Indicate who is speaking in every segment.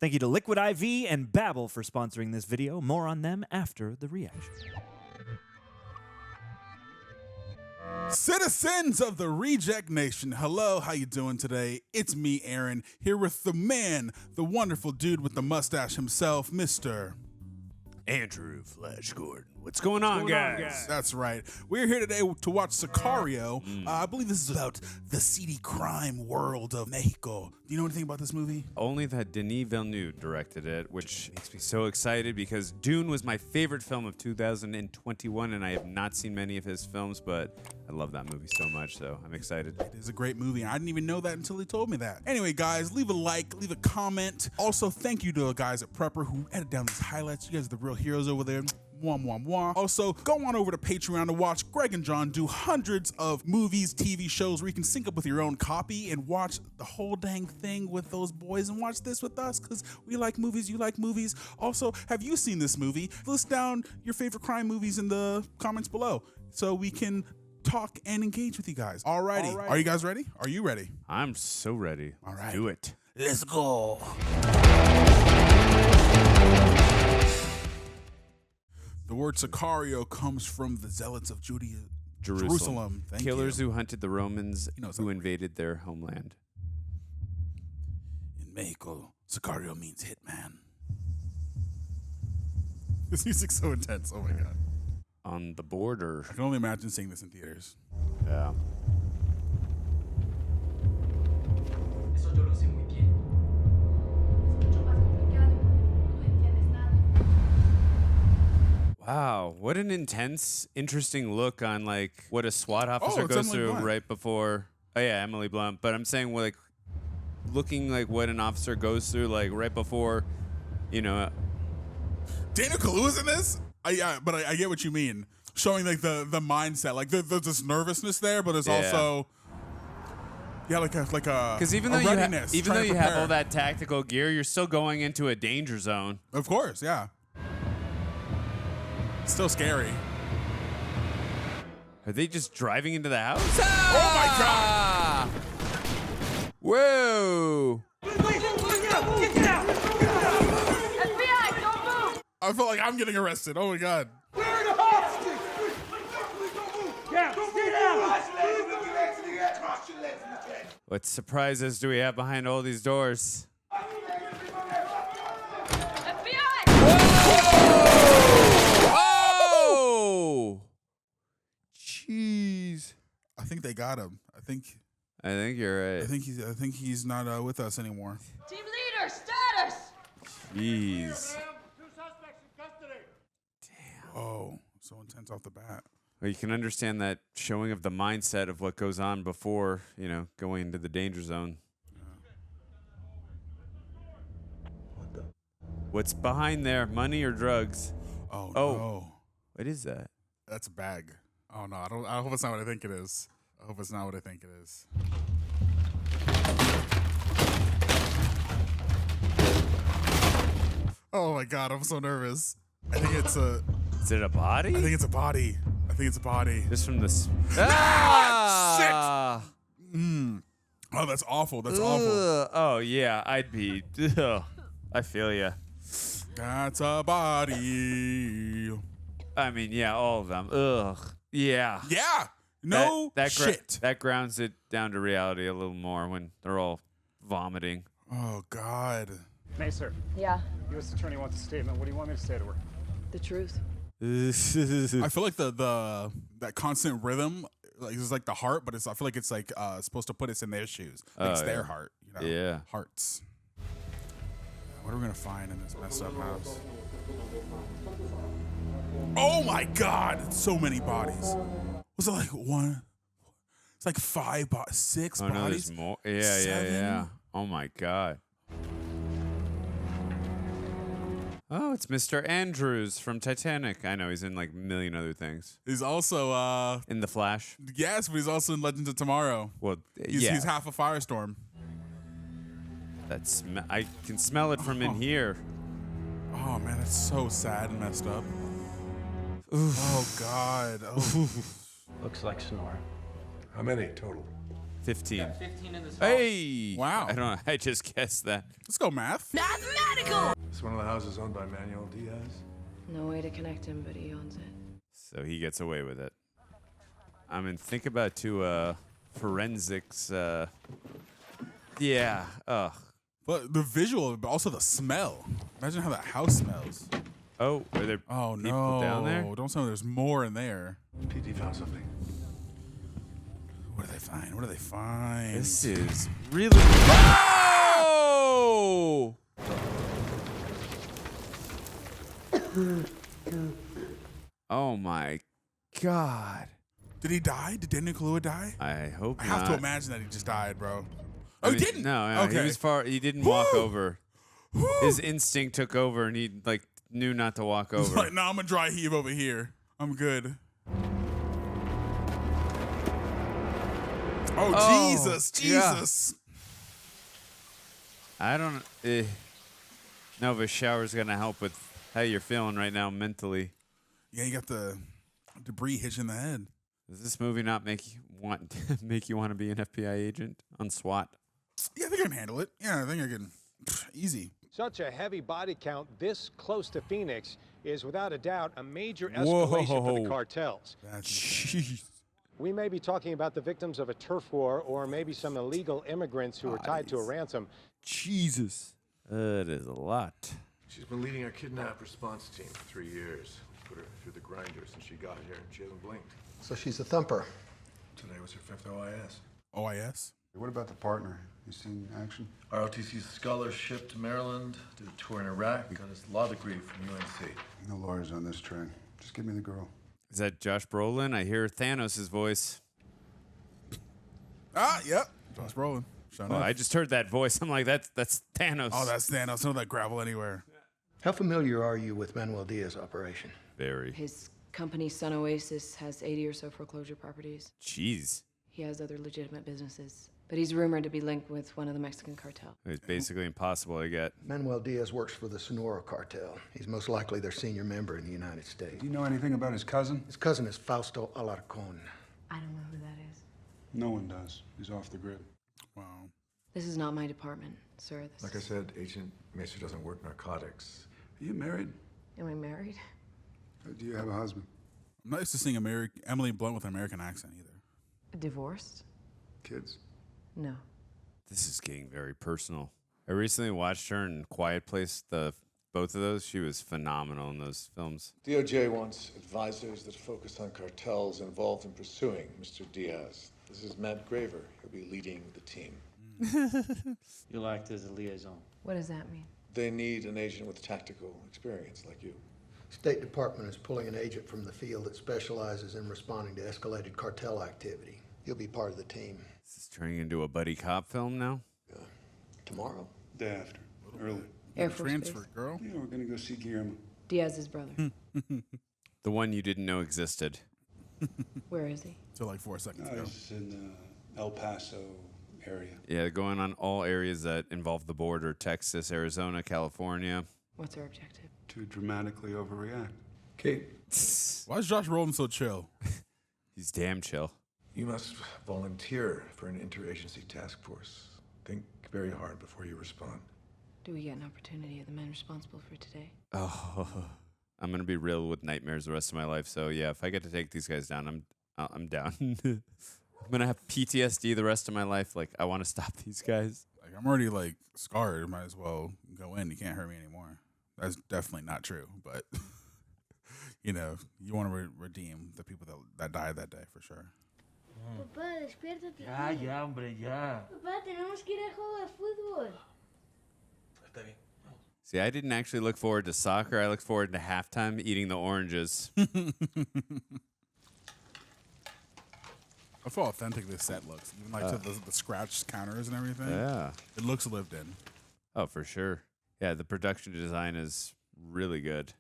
Speaker 1: Thank you to Liquid IV and Babbel for sponsoring this video. More on them after the reaction.
Speaker 2: Citizens of the Reject Nation, hello, how you doing today? It's me, Aaron, here with the man, the wonderful dude with the mustache himself, Mr.
Speaker 3: Andrew Flash Gordon. What's going on, guys?
Speaker 2: That's right. We're here today to watch Sicario. I believe this is about the seedy crime world of Mexico. Do you know anything about this movie?
Speaker 3: Only that Denis Villeneuve directed it, which makes me so excited because Dune was my favorite film of 2021, and I have not seen many of his films, but I love that movie so much, so I'm excited.
Speaker 2: It is a great movie. I didn't even know that until he told me that. Anyway, guys, leave a like, leave a comment. Also, thank you to the guys at Prepper who edited down these highlights. You guys are the real heroes over there. Mwah, mwah, mwah. Also, go on over to Patreon to watch Greg and John do hundreds of movies, TV shows where you can sync up with your own copy and watch the whole dang thing with those boys and watch this with us because we like movies, you like movies. Also, have you seen this movie? List down your favorite crime movies in the comments below so we can talk and engage with you guys. Alrighty. Are you guys ready? Are you ready?
Speaker 3: I'm so ready.
Speaker 2: All right.
Speaker 3: Let's do it.
Speaker 2: Let's go. The word Sicario comes from the zealots of Jerusalem. Thank
Speaker 3: Killers
Speaker 2: you.
Speaker 3: who hunted the Romans
Speaker 2: You know
Speaker 3: who
Speaker 2: something.
Speaker 3: invaded their homeland.
Speaker 2: In Mexico, Sicario means hitman. This music's so intense. Oh my god.
Speaker 3: On the border.
Speaker 2: I can only imagine seeing this in theaters.
Speaker 3: Yeah.
Speaker 4: Eso yo lo sé muy bien.
Speaker 5: Es mucho más complicado. No entiendes nada.
Speaker 3: Wow, what an intense, interesting look on like what a SWAT officer
Speaker 2: it's
Speaker 3: goes
Speaker 2: Emily
Speaker 3: through
Speaker 2: Blunt.
Speaker 3: right before. Oh yeah, Emily Blunt. But I'm saying like looking like what an officer goes through like right before, you know.
Speaker 2: Daniel Kaluuya's in this? But I get what you mean. Showing like the mindset, like there's this nervousness there, but there's also like a
Speaker 3: Because even though
Speaker 2: readiness,
Speaker 3: even though
Speaker 2: trying to
Speaker 3: you have
Speaker 2: prepare.
Speaker 3: all that tactical gear, you're still going into a danger zone.
Speaker 2: Of course, yeah. Still scary.
Speaker 3: Are they just driving into the house?
Speaker 2: Oh my
Speaker 3: god! Whoa!
Speaker 5: FBI, don't move!
Speaker 2: I feel like I'm getting arrested. Oh my god.
Speaker 3: What surprises do we have behind all these doors?
Speaker 5: FBI!
Speaker 3: Oh! Jeez.
Speaker 2: I think they got him. I think
Speaker 3: you're right.
Speaker 2: he's not with us anymore.
Speaker 5: Team leader, status!
Speaker 3: Jeez.
Speaker 2: Oh, so intense off the bat.
Speaker 3: Well, you can understand that showing of the mindset of what goes on before, you know, going into the danger zone. What's behind there? Money or drugs?
Speaker 2: Oh,
Speaker 3: Oh.
Speaker 2: no.
Speaker 3: What is that?
Speaker 2: That's a bag. Oh no, I hope it's not what I think it is. I hope it's not what I think it is. Oh my god, I'm so nervous. I think it's a
Speaker 3: Is it a body?
Speaker 2: I think it's a body. I think it's a body.
Speaker 3: Just from this.
Speaker 2: Ah, Oh, that's awful. That's awful.
Speaker 3: Oh yeah, I'd be. Ugh. I feel ya.
Speaker 2: That's a body.
Speaker 3: I mean, yeah, all of them. Ugh. Yeah.
Speaker 2: Yeah. No
Speaker 3: that
Speaker 2: shit.
Speaker 3: That grounds it down to reality a little more when they're all vomiting.
Speaker 2: Oh god.
Speaker 6: Macer,
Speaker 5: Yeah,
Speaker 6: U.S. Attorney wants a statement. What do you want me to say to her?
Speaker 5: the truth.
Speaker 2: I feel like the that constant rhythm, like it's like the heart, but I feel like it's like supposed to put us in their shoes. Like it's their heart, you know.
Speaker 3: Yeah.
Speaker 2: Hearts. What are we gonna find in this messed up house? Oh my god! So many bodies. Was it like one? It's like 5 6
Speaker 3: Oh
Speaker 2: bodies.
Speaker 3: no, there's more. Yeah,
Speaker 2: Seven?
Speaker 3: yeah. Oh my god. Oh, it's Mr. Andrews from Titanic. I know he's in like a million other things.
Speaker 2: He's also
Speaker 3: In The Flash.
Speaker 2: yes, but he's also in Legends of Tomorrow.
Speaker 3: Well,
Speaker 2: He's,
Speaker 3: yeah.
Speaker 2: he's half a firestorm.
Speaker 3: I can smell it from in here.
Speaker 2: Oh man, that's so sad and messed up. Oh god. Oh.
Speaker 7: Looks like Snore.
Speaker 8: How many total?
Speaker 3: 15.
Speaker 4: 15 in this
Speaker 3: Hey!
Speaker 2: Wow.
Speaker 3: I don't know. I just guessed that.
Speaker 2: Let's go math.
Speaker 7: It's one of the houses owned by Manuel Diaz.
Speaker 5: No way to connect him, but he owns it.
Speaker 3: So he gets away with it. I mean, think about forensics. Yeah. Ugh.
Speaker 2: But the visual, but also the smell. Imagine how that house smells.
Speaker 3: Oh, are there
Speaker 2: Oh
Speaker 3: people
Speaker 2: no!
Speaker 3: down there?
Speaker 2: Don't tell me there's more in there.
Speaker 7: PT found something.
Speaker 2: What do they find? What do they find?
Speaker 3: This is really. Oh! Oh my God.
Speaker 2: Did he die? Did Daniel Kaluuya die?
Speaker 3: I hope
Speaker 2: I
Speaker 3: not.
Speaker 2: have to imagine that he just died, bro.
Speaker 3: I
Speaker 2: Oh,
Speaker 3: mean,
Speaker 2: he didn't.
Speaker 3: No,
Speaker 2: Okay.
Speaker 3: he was far. He didn't walk
Speaker 2: Woo!
Speaker 3: over. His instinct took over, and he knew not to walk
Speaker 2: He's
Speaker 3: over.
Speaker 2: like, nah, I'm a dry heave over here. I'm good. Oh,
Speaker 3: Oh,
Speaker 2: Jesus,
Speaker 3: yeah.
Speaker 2: Jesus.
Speaker 3: I don't know if a shower's gonna help with how you're feeling right now mentally.
Speaker 2: Yeah, you got the debris hitching the head.
Speaker 3: Does this movie not make you want to be an FBI agent on SWAT?
Speaker 2: Yeah, I think I can handle it. Yeah, I think I can. Easy.
Speaker 8: Such a heavy body count this close to Phoenix is without a doubt a major escalation for the
Speaker 3: Whoa.
Speaker 8: cartels.
Speaker 2: That's
Speaker 3: Jeez.
Speaker 8: We may be talking about the victims of a turf war or maybe some illegal immigrants who were tied to a ransom.
Speaker 3: Jesus. That is a lot.
Speaker 7: She's been leading our kidnap response team for 3 years. We put her through the grinder since she got here, and she hasn't blinked.
Speaker 9: So she's a thumper.
Speaker 7: Today was her 5th OIS.
Speaker 2: OIS.
Speaker 10: What about the partner? You seen action?
Speaker 7: ROTC scholarship to Maryland, did a tour in Iraq, got his law degree from UNC.
Speaker 10: No lawyers on this train. Just give me the girl.
Speaker 3: Is that Josh Brolin? I hear Thanos' voice.
Speaker 2: Ah, yep. Josh Brolin. Shut
Speaker 3: Oh,
Speaker 2: up.
Speaker 3: I just heard that voice. I'm like, that's Thanos.
Speaker 2: Oh, that's Thanos. Don't let gravel anywhere.
Speaker 9: How familiar are you with Manuel Diaz's operation?
Speaker 3: Very.
Speaker 5: His company, Sun Oasis, has 80 or so foreclosure properties.
Speaker 3: Jeez.
Speaker 5: He has other legitimate businesses, but he's rumored to be linked with one of the Mexican cartel.
Speaker 3: It's basically impossible to get.
Speaker 9: Manuel Diaz works for the Sonora cartel. He's most likely their senior member in the United States.
Speaker 10: Do you know anything about his cousin?
Speaker 9: His cousin is Fausto Alarcon.
Speaker 5: I don't know who that is.
Speaker 10: No one does. He's off the grid.
Speaker 2: Wow.
Speaker 5: This is not my department, sir. This
Speaker 7: Like I said, Agent Mesa doesn't work narcotics.
Speaker 10: Are you married?
Speaker 5: Am I married?
Speaker 10: Do you have a husband?
Speaker 2: I'm not used to seeing Emily Blunt with an American accent either.
Speaker 5: Divorced?
Speaker 10: Kids?
Speaker 5: No.
Speaker 3: This is getting very personal. I recently watched her in Quiet Place. Both of those. She was phenomenal in those films.
Speaker 7: DOJ wants advisors that focus on cartels involved in pursuing Mr. Diaz. This is Matt Graver. He'll be leading the team.
Speaker 4: You'll act as a liaison.
Speaker 5: What does that mean?
Speaker 7: They need an agent with tactical experience like you.
Speaker 9: State Department is pulling an agent from the field that specializes in responding to escalated cartel activity. You'll be part of the team.
Speaker 3: This is turning into a buddy cop film now.
Speaker 9: Tomorrow.
Speaker 10: Day after. Early.
Speaker 5: Air Force
Speaker 2: Transfer,
Speaker 5: Base.
Speaker 2: girl.
Speaker 10: Yeah, we're gonna go see Guillermo.
Speaker 5: Diaz's brother.
Speaker 3: The one you didn't know existed.
Speaker 5: Where is he?
Speaker 2: Till like 4 seconds ago.
Speaker 10: He's in the El Paso area.
Speaker 3: Yeah, going on all areas that involve the border: Texas, Arizona, California.
Speaker 5: What's our objective?
Speaker 10: To dramatically overreact.
Speaker 7: Kate,
Speaker 2: Why is Josh Brolin so chill?
Speaker 3: He's damn chill.
Speaker 7: you must volunteer for an interagency task force. Think very hard before you respond.
Speaker 5: Do we get an opportunity of the men responsible for today?
Speaker 3: Oh, I'm gonna be real with nightmares the rest of my life. So yeah, if I get to take these guys down, I'm down. I'm gonna have PTSD the rest of my life. Like, I want to stop these guys.
Speaker 2: Like, I'm already like scarred. Might as well go in. You can't hurt me anymore. That's definitely not true. But you know, you want to redeem the people that died that day for sure.
Speaker 5: Papá, despiértate.
Speaker 4: Ya, hombre, ya.
Speaker 5: Papá, tenemos que ir al juego de fútbol.
Speaker 7: Está bien.
Speaker 3: See, I didn't actually look forward to soccer. I looked forward to halftime eating the oranges.
Speaker 2: That's how authentic this set looks. Even like to the scratch counters and everything.
Speaker 3: Yeah.
Speaker 2: It looks lived in.
Speaker 3: Oh, for sure. Yeah, the production design is really good.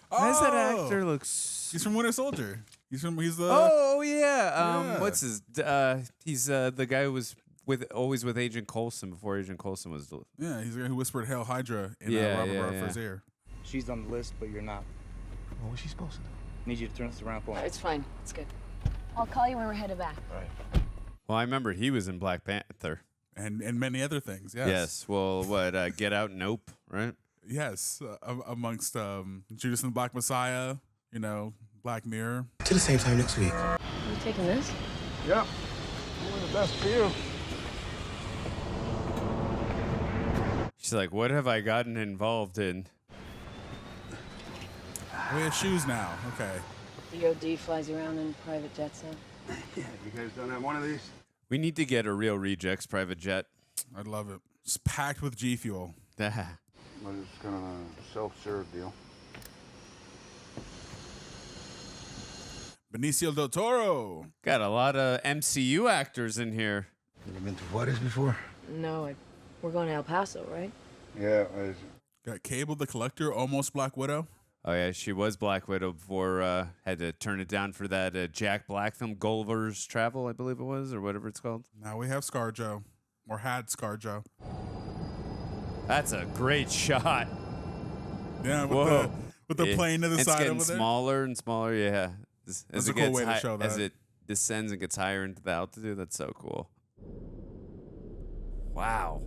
Speaker 2: Why
Speaker 3: Why does that actor looks?
Speaker 2: He's from Winter Soldier. He's the.
Speaker 3: Oh yeah.
Speaker 2: Yeah.
Speaker 3: What's his? He's the guy who was always with Agent Coulson before Agent Coulson was.
Speaker 2: Yeah, he's the guy who whispered "Hail Hydra" in
Speaker 3: Yeah,
Speaker 2: Robert
Speaker 3: yeah,
Speaker 2: Redford's
Speaker 3: yeah.
Speaker 2: ear.
Speaker 6: She's on the list, but you're not.
Speaker 7: What was she supposed to do?
Speaker 6: Need you to turn this around for me.
Speaker 5: It's fine. It's good. I'll call you when we're headed back.
Speaker 7: Right.
Speaker 3: Well, I remember he was in Black Panther.
Speaker 2: And many other things, yes.
Speaker 3: Yes. Well, what? Get Out, Nope, right?
Speaker 2: Yes, amongst Judas and the Black Messiah, you know, Black Mirror.
Speaker 11: To the same time next week.
Speaker 5: You taking this?
Speaker 11: Yep. Doing the best for you.
Speaker 3: She's like, what have I gotten involved in?
Speaker 2: We have shoes now. Okay.
Speaker 5: DOD flies around in private jets, huh?
Speaker 10: Yeah, you guys don't have one of these?
Speaker 3: We need to get a real Rejects private jet.
Speaker 2: I'd love it. It's packed with G Fuel.
Speaker 10: But it's kind of a self-serve deal.
Speaker 2: Benicio del Toro.
Speaker 3: Got a lot of MCU actors in here.
Speaker 9: Have you been to Juarez before?
Speaker 5: No, we're going to El Paso, right?
Speaker 10: Yeah,
Speaker 2: Got Cable the Collector, almost Black Widow.
Speaker 3: Oh, yeah, she was Black Widow before, had to turn it down for that Jack Black film, Gulliver's Travel, I believe it was, or whatever it's called.
Speaker 2: Now we have ScarJo, or had ScarJo.
Speaker 3: That's a great shot.
Speaker 2: Yeah,
Speaker 3: Whoa.
Speaker 2: with the plane to the
Speaker 3: it's
Speaker 2: side
Speaker 3: getting
Speaker 2: over there.
Speaker 3: smaller and smaller, yeah.
Speaker 2: That's a cool way to show that.
Speaker 3: As it descends and gets higher into the altitude, that's so cool. Wow.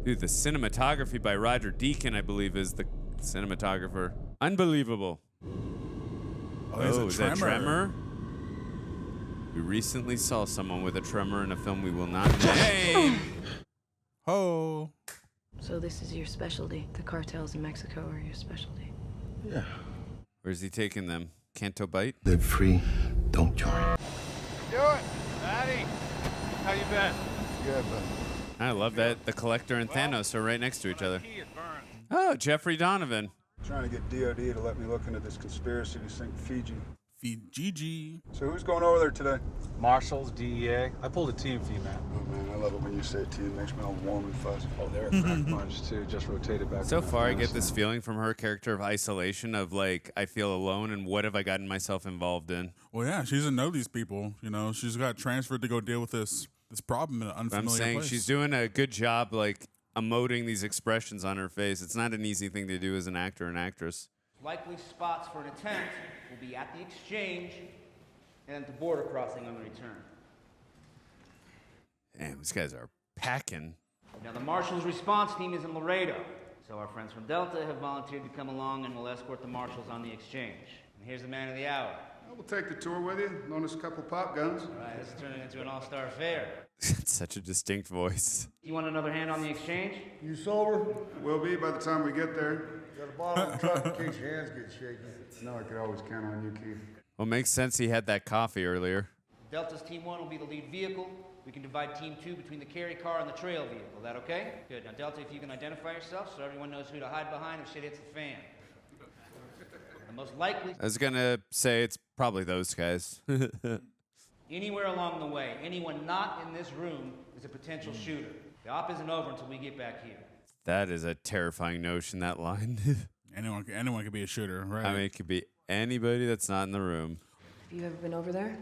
Speaker 3: Dude, the cinematography by Roger Deakins, I believe, is the cinematographer. Unbelievable.
Speaker 2: Oh, there's a
Speaker 3: is
Speaker 2: tremor.
Speaker 3: that Tremor? We recently saw someone with a tremor in a film we will not name.
Speaker 2: Oh.
Speaker 5: So this is your specialty. The cartels in Mexico are your specialty.
Speaker 9: Yeah.
Speaker 3: Where's he taking them? Canto Bite?
Speaker 9: Live free, don't join.
Speaker 11: Do it. Maddie, how you been?
Speaker 10: Good, but
Speaker 3: I love that the Collector and Thanos are right next to each other. Oh, Jeffrey Donovan.
Speaker 10: trying to get DOD to let me look into this conspiracy to sink Fiji.
Speaker 2: Fiji.
Speaker 10: So who's going over there today?
Speaker 6: Marshals, DEA. I pulled a team for you, man.
Speaker 10: Oh, man, I love it when you say team. It makes me all warm and fuzzy.
Speaker 6: Oh, they're a crack bunch, too. Just rotated back.
Speaker 3: So
Speaker 6: from
Speaker 3: far, I get this
Speaker 6: Afghanistan.
Speaker 3: feeling from her character of isolation, of like, I feel alone, and what have I gotten myself involved in?
Speaker 2: Well, yeah, she doesn't know these people. You know, she's got transferred to go deal with this problem in an unfamiliar
Speaker 3: I'm saying
Speaker 2: place.
Speaker 3: she's doing a good job, like, emoting these expressions on her face. It's not an easy thing to do as an actor and actress.
Speaker 12: Likely spots for an attempt will be at the exchange and at the border crossing on the return.
Speaker 3: Damn, these guys are packing.
Speaker 12: Now, the Marshals response team is in Laredo, so our friends from Delta have volunteered to come along and will escort the Marshals on the exchange. And here's the man of the hour.
Speaker 10: We'll take the tour with you. Loan us a couple pop guns.
Speaker 12: All right, this is turning into an all-star affair.
Speaker 3: It's such a distinct voice.
Speaker 12: You want another hand on the exchange?
Speaker 10: You sober? Will be by the time we get there.
Speaker 11: Got a bottle in the truck in case your hands get shaky.
Speaker 10: No, I could always count on you, Keith.
Speaker 3: Well, makes sense he had that coffee earlier.
Speaker 12: Delta's Team 1 will be the lead vehicle. We can divide Team 2 between the carry car and the trail vehicle. That okay? Good. Now, Delta, if you can identify yourself so everyone knows who to hide behind if shit hits the fan. The most likely...
Speaker 3: I was gonna say it's probably those guys.
Speaker 12: Anywhere along the way, anyone not in this room is a potential shooter. The op isn't over until we get back here.
Speaker 3: That is a terrifying notion, that line.
Speaker 2: Anyone could be a shooter, right?
Speaker 3: I mean, it could be anybody that's not in the room.
Speaker 5: Have you ever been over there?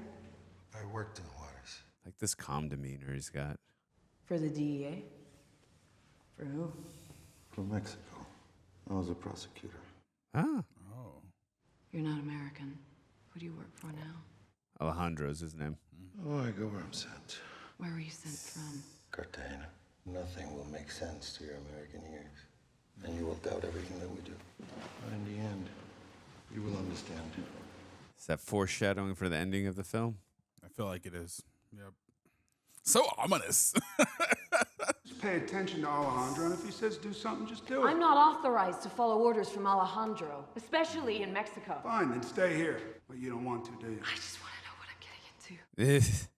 Speaker 9: I worked in Juarez.
Speaker 3: Like this calm demeanor he's got.
Speaker 5: For the DEA? For who?
Speaker 9: From Mexico. I was a prosecutor.
Speaker 3: Ah.
Speaker 2: Oh.
Speaker 5: You're not American. Who do you work for now?
Speaker 3: Alejandro's his name.
Speaker 9: Oh, I go where I'm sent.
Speaker 5: Where were you sent from?
Speaker 9: Cartagena. Nothing will make sense to your American ears. And you will doubt everything that we do. But in the end, you will understand.
Speaker 3: Is that foreshadowing for the ending of the film?
Speaker 2: I feel like it is. Yep. So ominous.
Speaker 10: Just pay attention to Alejandro, and if he says do something, just do it.
Speaker 5: I'm not authorized to follow orders from Alejandro, especially in Mexico.
Speaker 10: Fine, then stay here. But you don't want to, do you?
Speaker 5: I just want to know what I'm getting into.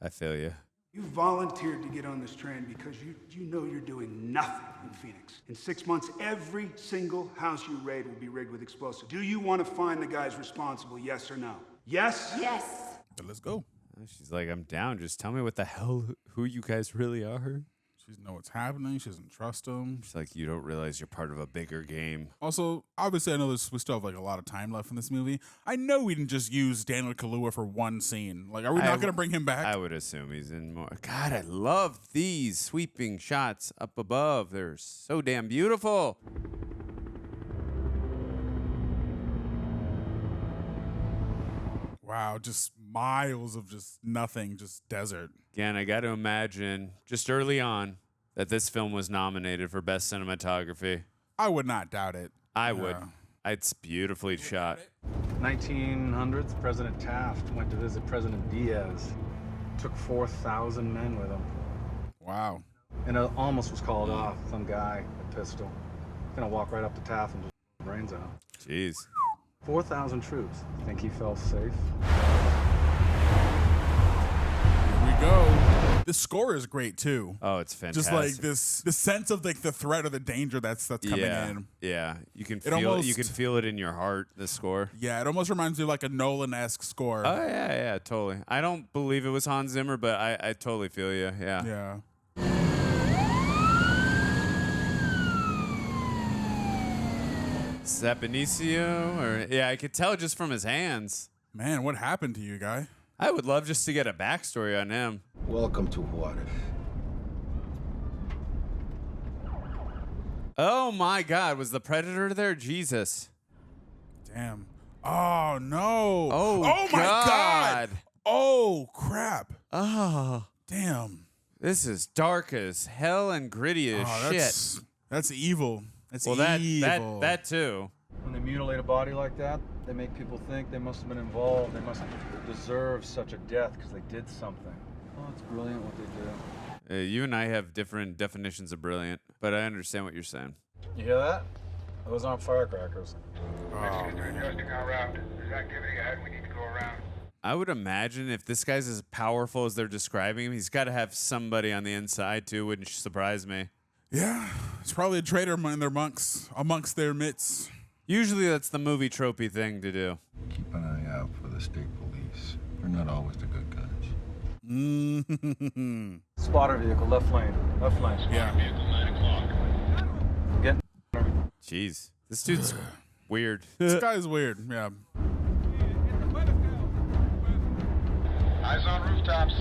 Speaker 3: I feel you.
Speaker 10: You volunteered to get on this train because you know you're doing nothing in Phoenix. In 6 months, every single house you raid will be rigged with explosives. Do you want to find the guys responsible, yes or no? Yes?
Speaker 5: Yes.
Speaker 2: But let's go.
Speaker 3: She's like, I'm down. Just tell me what the hell, who you guys really are.
Speaker 2: She doesn't know what's happening. She doesn't trust him.
Speaker 3: She's like, you don't realize you're part of a bigger game.
Speaker 2: Also, obviously, I know we still have like a lot of time left in this movie. I know we didn't just use Daniel Kaluuya for one scene. Like, are we not going to bring him back?
Speaker 3: I would assume he's in more. God, I love these sweeping shots up above. They're so damn beautiful.
Speaker 2: Wow, just miles of just nothing, just desert.
Speaker 3: Again, I got to imagine just early on that this film was nominated for Best Cinematography.
Speaker 2: I would not doubt it.
Speaker 3: I would. It's beautifully shot.
Speaker 6: 1900s, President Taft went to visit President Diaz. Took 4,000 men with him.
Speaker 2: Wow.
Speaker 6: And it almost was called off. Some guy, a pistol. Gonna walk right up to Taft and just brains out.
Speaker 3: Jeez.
Speaker 6: 4,000 troops. Think he felt safe?
Speaker 2: Here we go. The score is great too.
Speaker 3: Oh, it's fantastic.
Speaker 2: Just like the sense of like the threat or the danger that's coming in.
Speaker 3: Yeah, you can
Speaker 2: It
Speaker 3: feel it in your heart. The score.
Speaker 2: Yeah, it almost reminds me of like a Nolan-esque score.
Speaker 3: Oh yeah, totally. I don't believe it was Hans Zimmer, but I totally feel you. Yeah.
Speaker 2: Yeah.
Speaker 3: Is that Benicio? Or yeah, I could tell just from his hands.
Speaker 2: Man, what happened to you, guy?
Speaker 3: I would love just to get a backstory on him.
Speaker 9: Welcome to Juarez.
Speaker 3: Oh my God, was the Predator there? Jesus.
Speaker 2: Damn. Oh no.
Speaker 3: Oh
Speaker 2: my God. Oh crap.
Speaker 3: Oh.
Speaker 2: Damn.
Speaker 3: This is dark as hell and gritty as shit.
Speaker 2: That's evil. That's evil.
Speaker 3: That too.
Speaker 6: When they mutilate a body like that, they make people think they must have been involved. They must deserve such a death because they did something. Oh, it's brilliant what they do.
Speaker 3: You and I have different definitions of brilliant, but I understand what you're saying.
Speaker 6: You hear that? Those aren't firecrackers.
Speaker 11: Mexicans are adjusting our route. There's activity ahead. We need to go around.
Speaker 3: I would imagine if this guy's as powerful as they're describing him, he's got to have somebody on the inside too. Wouldn't surprise me.
Speaker 2: Yeah, it's probably a traitor amongst their midst.
Speaker 3: Usually that's the movie tropey thing to do.
Speaker 9: Keep an eye out for the state police. They're not always the good guys.
Speaker 2: Mm-hmm.
Speaker 6: Spotter vehicle, left lane. Left lane.
Speaker 2: Yeah.
Speaker 11: Vehicle 9 o'clock.
Speaker 6: Get.
Speaker 3: Jeez, this dude's weird.
Speaker 2: This guy's weird. Yeah.
Speaker 11: Eyes on rooftops.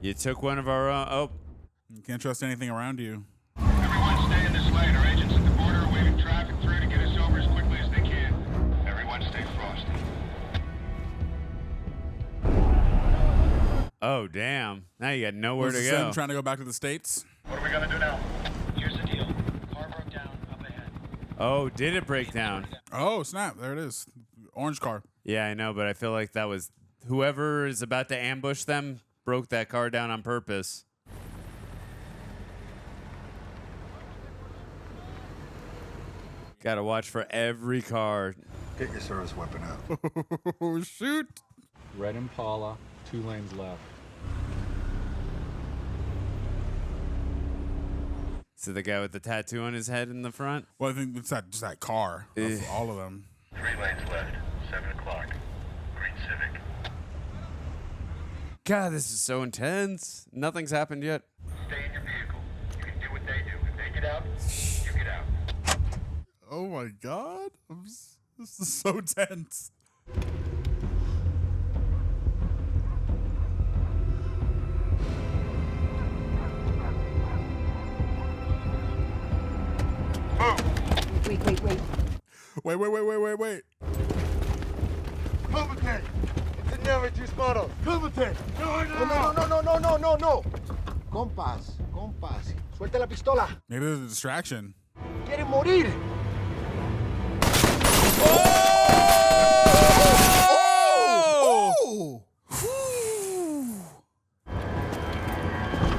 Speaker 3: You took one of our oh.
Speaker 2: You can't trust anything around you.
Speaker 11: Everyone stay in this lane. Our agents at the border are waving traffic through to get us over as quickly as they can. Everyone stay frosty.
Speaker 3: Oh damn! Now you got nowhere to go.
Speaker 2: Trying to go back to the States.
Speaker 11: What are we gonna do now?
Speaker 4: Here's the deal. Car broke down up ahead.
Speaker 3: Oh, did it break down?
Speaker 2: Oh snap! There it is. Orange car.
Speaker 3: Yeah, I know, but I feel like that was whoever is about to ambush them broke that car down on purpose. Gotta watch for every car.
Speaker 9: Get your service weapon out.
Speaker 2: Oh shoot!
Speaker 6: Red Impala, 2 lanes left.
Speaker 3: So the guy with the tattoo on his head in the front?
Speaker 2: Well, I think it's just that car. Of all of them.
Speaker 11: 3 lanes left. 7 o'clock. Green Civic.
Speaker 3: God, this is so intense. Nothing's happened yet.
Speaker 11: Stay in your vehicle. You can do what they do. If they get out, you get out.
Speaker 2: Oh my God! This is so tense. Wait.
Speaker 9: Cúbrete! Enseñame tus manos! Cúbrete! No! Compas. Suelta la pistola.
Speaker 2: Maybe there's a distraction.
Speaker 9: Quiere morir.
Speaker 2: Oh!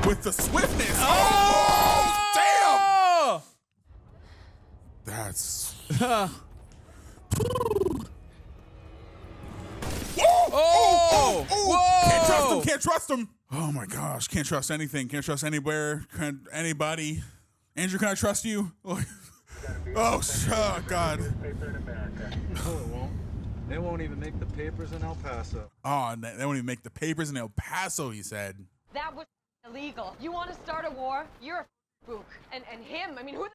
Speaker 2: With the swiftness. Oh! Damn! That's. Oh! Can't trust him. Oh my gosh, can't trust anything. Can't trust anywhere. Anybody. Andrew, can I trust you? Oh, God.
Speaker 6: No, it won't. They won't even make the papers in El Paso.
Speaker 2: Oh, they won't even make the papers in El Paso, he said.
Speaker 5: That was illegal. You want to start a war? You're a spook. And him, I mean, who the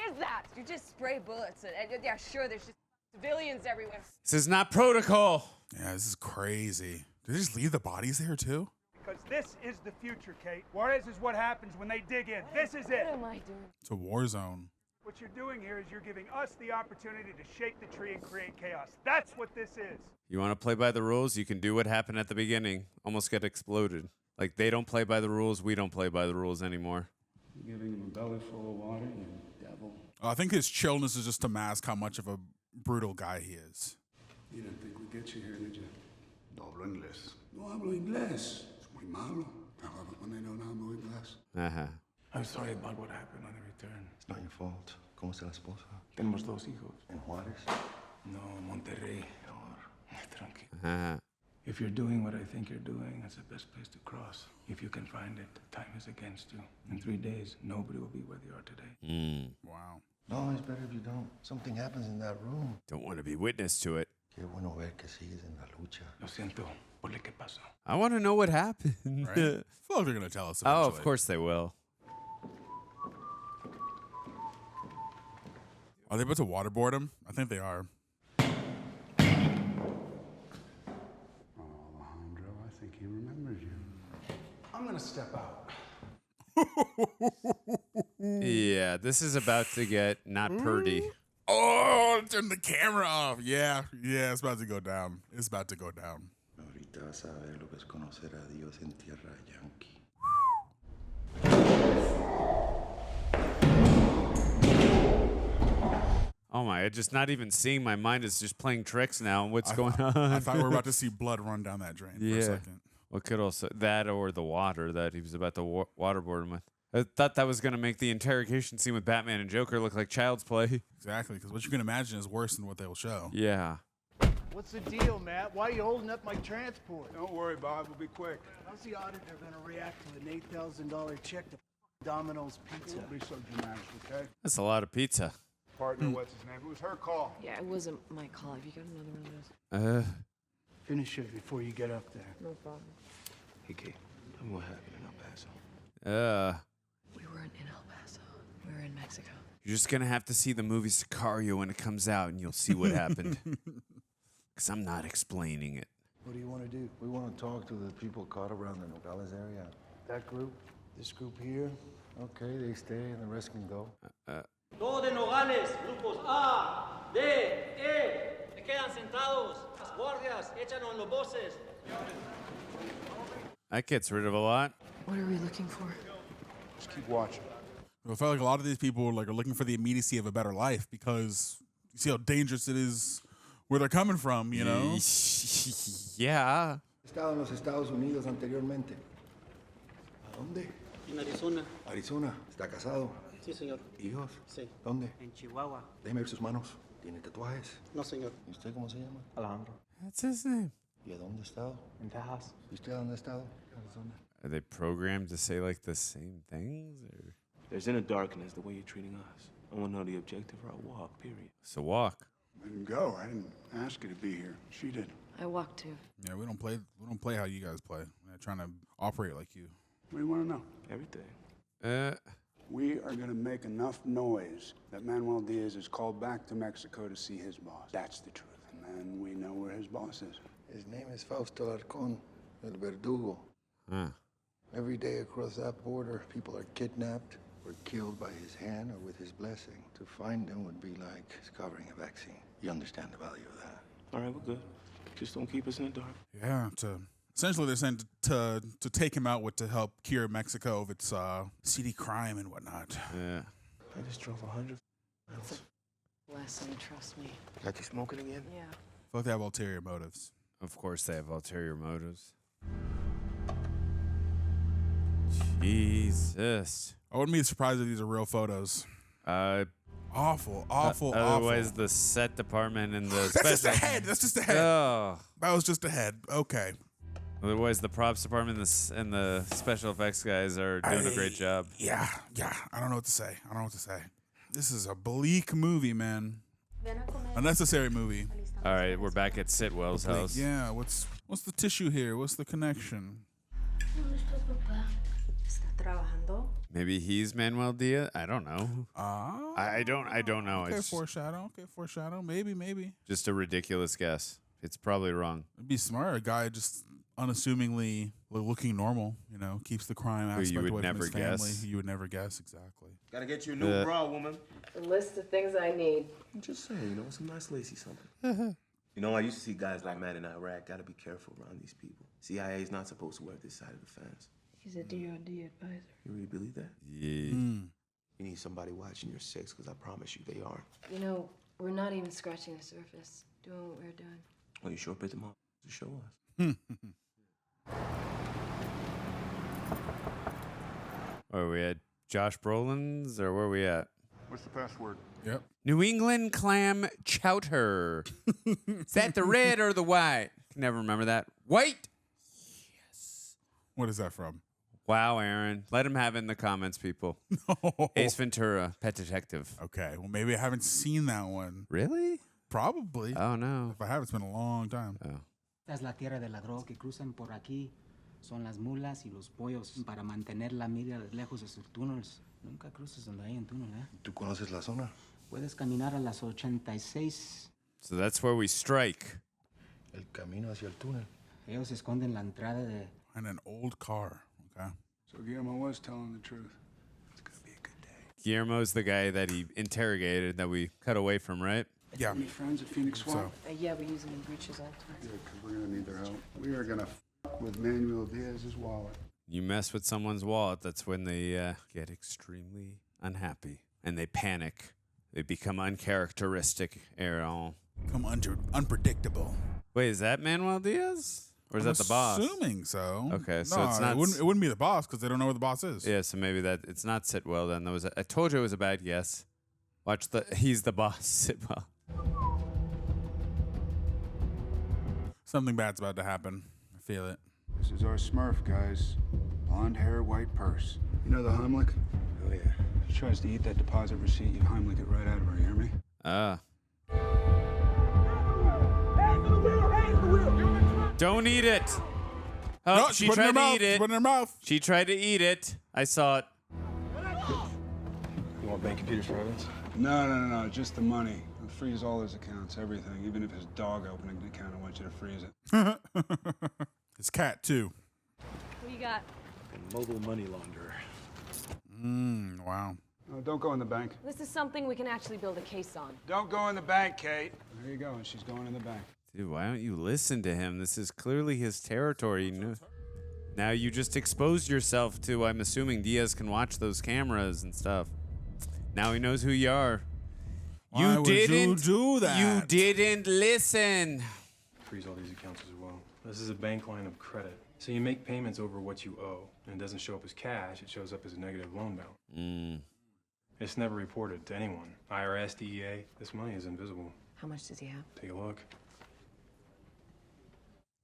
Speaker 5: is that? You just spray bullets. Yeah, sure, there's just civilians everywhere.
Speaker 3: This is not protocol.
Speaker 2: Yeah, this is crazy. Did they just leave the bodies there, too?
Speaker 10: Because this is the future, Kate. Juarez is what happens when they dig in. This is it.
Speaker 5: What am I doing?
Speaker 2: It's a war zone.
Speaker 10: What you're doing here is you're giving us the opportunity to shake the tree and create chaos. That's what this is.
Speaker 3: You want to play by the rules? You can do what happened at the beginning. Almost get exploded. Like, they don't play by the rules. We don't play by the rules anymore.
Speaker 10: You're giving him a belly full of water, you devil.
Speaker 2: I think his chillness is just to mask how much of a brutal guy he is.
Speaker 10: You didn't think we'd get you here, did you? No hablo inglés. No hablo inglés. Es muy malo. Trabajo con él, no hablo inglés. I'm sorry about what happened on the return.
Speaker 9: It's not your fault. ¿Cómo está la esposa?
Speaker 10: Tenemos 2 hijos.
Speaker 9: ¿En Juarez?
Speaker 10: No, Monterrey. Tranquilo. If you're doing what I think you're doing, that's the best place to cross. If you can find it, time is against you. In 3 days, nobody will be where they are today.
Speaker 2: Wow.
Speaker 9: No, it's better if you don't. Something happens in that room.
Speaker 3: Don't want to be witness to it.
Speaker 9: Qué bueno ver que sigues en la lucha.
Speaker 10: Lo siento por lo que pasó.
Speaker 3: I want to know what happened.
Speaker 2: Right? I feel like they're going to tell us eventually.
Speaker 3: Oh, of course they will.
Speaker 2: Are they about to waterboard him? I think they are.
Speaker 10: Alejandro, I think he remembers you. I'm gonna step out.
Speaker 3: Yeah, this is about to get not purdy.
Speaker 2: Oh, turn the camera off. Yeah, it's about to go down. It's about to go down.
Speaker 9: Ahorita vas a ver lo que es conocer a Dios en tierra yankee.
Speaker 3: Oh my, just not even seeing, my mind is just playing tricks now. What's going on?
Speaker 2: I thought we were about to see blood run down that drain for a second.
Speaker 3: What could also, that or the water that he was about to waterboard him with. I thought that was going to make the interrogation scene with Batman and Joker look like child's play.
Speaker 2: Exactly, because what you can imagine is worse than what they'll show.
Speaker 3: Yeah.
Speaker 13: What's the deal, Matt? Why are you holding up my transport?
Speaker 10: Don't worry, Bob. We'll be quick.
Speaker 13: How's the auditor going to react to an $8,000 check to Domino's Pizza?
Speaker 10: Don't be so dramatic, okay?
Speaker 3: That's a lot of pizza.
Speaker 10: Partner, what's his name? It was her call.
Speaker 5: Yeah, it wasn't my call. Have you got another one of those?
Speaker 13: Finish it before you get up there.
Speaker 5: No problem.
Speaker 9: Hey, Kate, tell me what happened in El Paso.
Speaker 5: We weren't in El Paso. We were in Mexico.
Speaker 3: You're just going to have to see the movie Sicario when it comes out, and you'll see what happened. Because I'm not explaining it.
Speaker 13: What do you want to do?
Speaker 9: We want to talk to the people caught around the Nogales area.
Speaker 13: That group? This group here?
Speaker 9: Okay, they stay and the rest can go.
Speaker 14: Todos de Nogales, grupos A, D, E, se quedan sentados. Las guardias, échanos en los voces.
Speaker 3: That gets rid of a lot.
Speaker 5: What are we looking for?
Speaker 10: Just keep watching.
Speaker 2: I felt like a lot of these people are looking for the immediacy of a better life because you see how dangerous it is where they're coming from, you know?
Speaker 3: Yeah.
Speaker 9: Estado en los Estados Unidos anteriormente. ¿A dónde?
Speaker 14: En Arizona.
Speaker 9: Arizona. ¿Está casado?
Speaker 14: Sí, señor.
Speaker 9: ¿Hijos?
Speaker 14: Sí.
Speaker 9: ¿Dónde?
Speaker 14: En Chihuahua.
Speaker 9: Déjeme ver sus manos. ¿Tiene tatuajes?
Speaker 14: No, señor.
Speaker 9: ¿Y usted cómo se llama?
Speaker 14: Alejandro.
Speaker 3: That's his name.
Speaker 9: ¿Y a dónde ha estado?
Speaker 14: En Texas.
Speaker 9: ¿Y usted a dónde ha estado? Arizona.
Speaker 3: Are they programmed to say like the same things? Or?
Speaker 15: There's inner darkness the way you're treating us. I want to know the objective of our walk, period.
Speaker 3: So walk.
Speaker 10: I didn't go. I didn't ask you to be here. She did.
Speaker 5: I walked too.
Speaker 2: Yeah, we don't play how you guys play. We're not trying to operate like you.
Speaker 10: What do you want to know?
Speaker 15: Everything.
Speaker 10: We are going to make enough noise that Manuel Diaz is called back to Mexico to see his boss. That's the truth. And then we know where his boss is.
Speaker 9: His name is Fausto Alarcón, el verdugo. Every day across that border, people are kidnapped or killed by his hand or with his blessing. To find them would be like discovering a vaccine. You understand the value of that?
Speaker 15: All right, we're good. Just don't keep us in the dark.
Speaker 2: Yeah, essentially they're saying to take him out to help cure Mexico of its seedy crime and whatnot.
Speaker 3: Yeah.
Speaker 15: I just drove 100 miles.
Speaker 5: Lesson, trust me.
Speaker 15: Got you smoking again?
Speaker 5: Yeah.
Speaker 2: I feel like they have ulterior motives.
Speaker 3: Of course they have ulterior motives. Jesus.
Speaker 2: I wouldn't be surprised if these are real photos. Awful.
Speaker 3: Otherwise, the set department and the
Speaker 2: That's just a head. That's just a head.
Speaker 3: Oh.
Speaker 2: That was just a head. Okay.
Speaker 3: Otherwise, the props department and the special effects guys are doing a great job.
Speaker 2: Yeah. I don't know what to say. This is a bleak movie, man. Unnecessary movie.
Speaker 3: All right, we're back at Sitwell's house.
Speaker 2: Yeah, what's the tissue here? What's the connection?
Speaker 3: Maybe he's Manuel Diaz. I don't know. I don't know.
Speaker 2: Okay,
Speaker 3: It's
Speaker 2: foreshadow. Maybe.
Speaker 3: just a ridiculous guess. It's probably wrong.
Speaker 2: It'd be smart. A guy just unassumingly looking normal, you know, keeps the crime aspect
Speaker 3: you would
Speaker 2: away
Speaker 3: never
Speaker 2: from his family.
Speaker 3: guess.
Speaker 2: You would never guess, exactly.
Speaker 15: Gotta get you a new bra, woman.
Speaker 5: A list of things I need.
Speaker 15: I'm just saying, you know, some nice lacy something. You know, I used to see guys like Matt in Iraq. Gotta be careful around these people. CIA's not supposed to work this side of the fence.
Speaker 16: He's a DOD advisor.
Speaker 15: You really believe that?
Speaker 3: Yeah.
Speaker 15: You need somebody watching your six, because I promise you they are.
Speaker 16: You know, we're not even scratching the surface, doing what we're doing.
Speaker 15: Well, you sure bit them off to show us.
Speaker 3: Where are we at? Josh Brolin's, or where are we at?
Speaker 10: What's the password?
Speaker 2: Yep.
Speaker 3: New England clam chowder. Is that the red or the white? Can never remember that. White.
Speaker 2: What is that from?
Speaker 3: Wow, Aaron. Let him have it in the comments, people.
Speaker 2: No.
Speaker 3: Ace Ventura, Pet Detective.
Speaker 2: Okay, well, maybe I haven't seen that one.
Speaker 3: Really?
Speaker 2: Probably.
Speaker 3: Oh, no.
Speaker 2: If I have, it's been a long time.
Speaker 3: Oh.
Speaker 17: Es la tierra de la droga que cruzan por aquí. Son las mulas y los pollos para mantener la mira lejos de sus túneles. Nunca cruces donde hay un túnel, ¿eh?
Speaker 9: ¿Tú conoces la zona?
Speaker 17: Puedes caminar a las 86.
Speaker 3: So that's where we strike.
Speaker 9: El camino hacia el túnel.
Speaker 17: Ellos esconden la entrada de...
Speaker 2: And an old car. Okay.
Speaker 10: So Guillermo was telling the truth. It's gonna be a good day.
Speaker 3: Guillermo's the guy that he interrogated that we cut away from, right?
Speaker 2: Yeah.
Speaker 10: Any friends at Phoenix Swamp?
Speaker 16: Yeah, we use them in breaches all the time.
Speaker 10: Yeah, because we're gonna need their help. We are gonna with Manuel Diaz's wallet.
Speaker 3: You mess with someone's wallet, that's when they get extremely unhappy. And they panic. They become uncharacteristic, Aaron.
Speaker 2: Become unpredictable.
Speaker 3: Wait, is that Manuel Diaz? Or is that the boss?
Speaker 2: Assuming so.
Speaker 3: Okay, so
Speaker 2: No,
Speaker 3: it's not.
Speaker 2: It wouldn't be the boss because they don't know where the boss is.
Speaker 3: Yeah, so maybe that it's not Sitwell then. I told you it was a bad guess. Watch he's the boss, Sitwell.
Speaker 2: Something bad's about to happen. I feel it.
Speaker 10: This is our Smurf, guys. Blonde hair, white purse. You know the Heimlich?
Speaker 15: Oh, yeah.
Speaker 10: If she tries to eat that deposit receipt, you Heimlich it right out of her, you hear me?
Speaker 3: Don't eat it. Oh,
Speaker 2: No,
Speaker 3: she
Speaker 2: put it in
Speaker 3: tried
Speaker 2: her
Speaker 3: to
Speaker 2: mouth.
Speaker 3: eat it.
Speaker 2: Put it in her mouth.
Speaker 3: She tried to eat it. I saw it.
Speaker 15: You want bank computers for evidence?
Speaker 10: No. Just the money. I'll freeze all his accounts, everything. Even if his dog opened an account, I want you to freeze it.
Speaker 2: His cat, too.
Speaker 5: What do you got?
Speaker 15: A mobile money launderer.
Speaker 2: Wow.
Speaker 10: No, don't go in the bank.
Speaker 5: This is something we can actually build a case on.
Speaker 10: Don't go in the bank, Kate. There you go, and she's going in the bank.
Speaker 3: Dude, why don't you listen to him? This is clearly his territory. Now you just exposed yourself to, I'm assuming Diaz can watch those cameras and stuff. Now he knows who you are.
Speaker 2: Why would you do that?
Speaker 3: You didn't listen.
Speaker 15: Freeze all these accounts as well. This is a bank line of credit. So you make payments over what you owe, and it doesn't show up as cash, it shows up as a negative loan balance. It's never reported to anyone. IRS, DEA, this money is invisible.
Speaker 16: How much does he have?
Speaker 15: Take a look.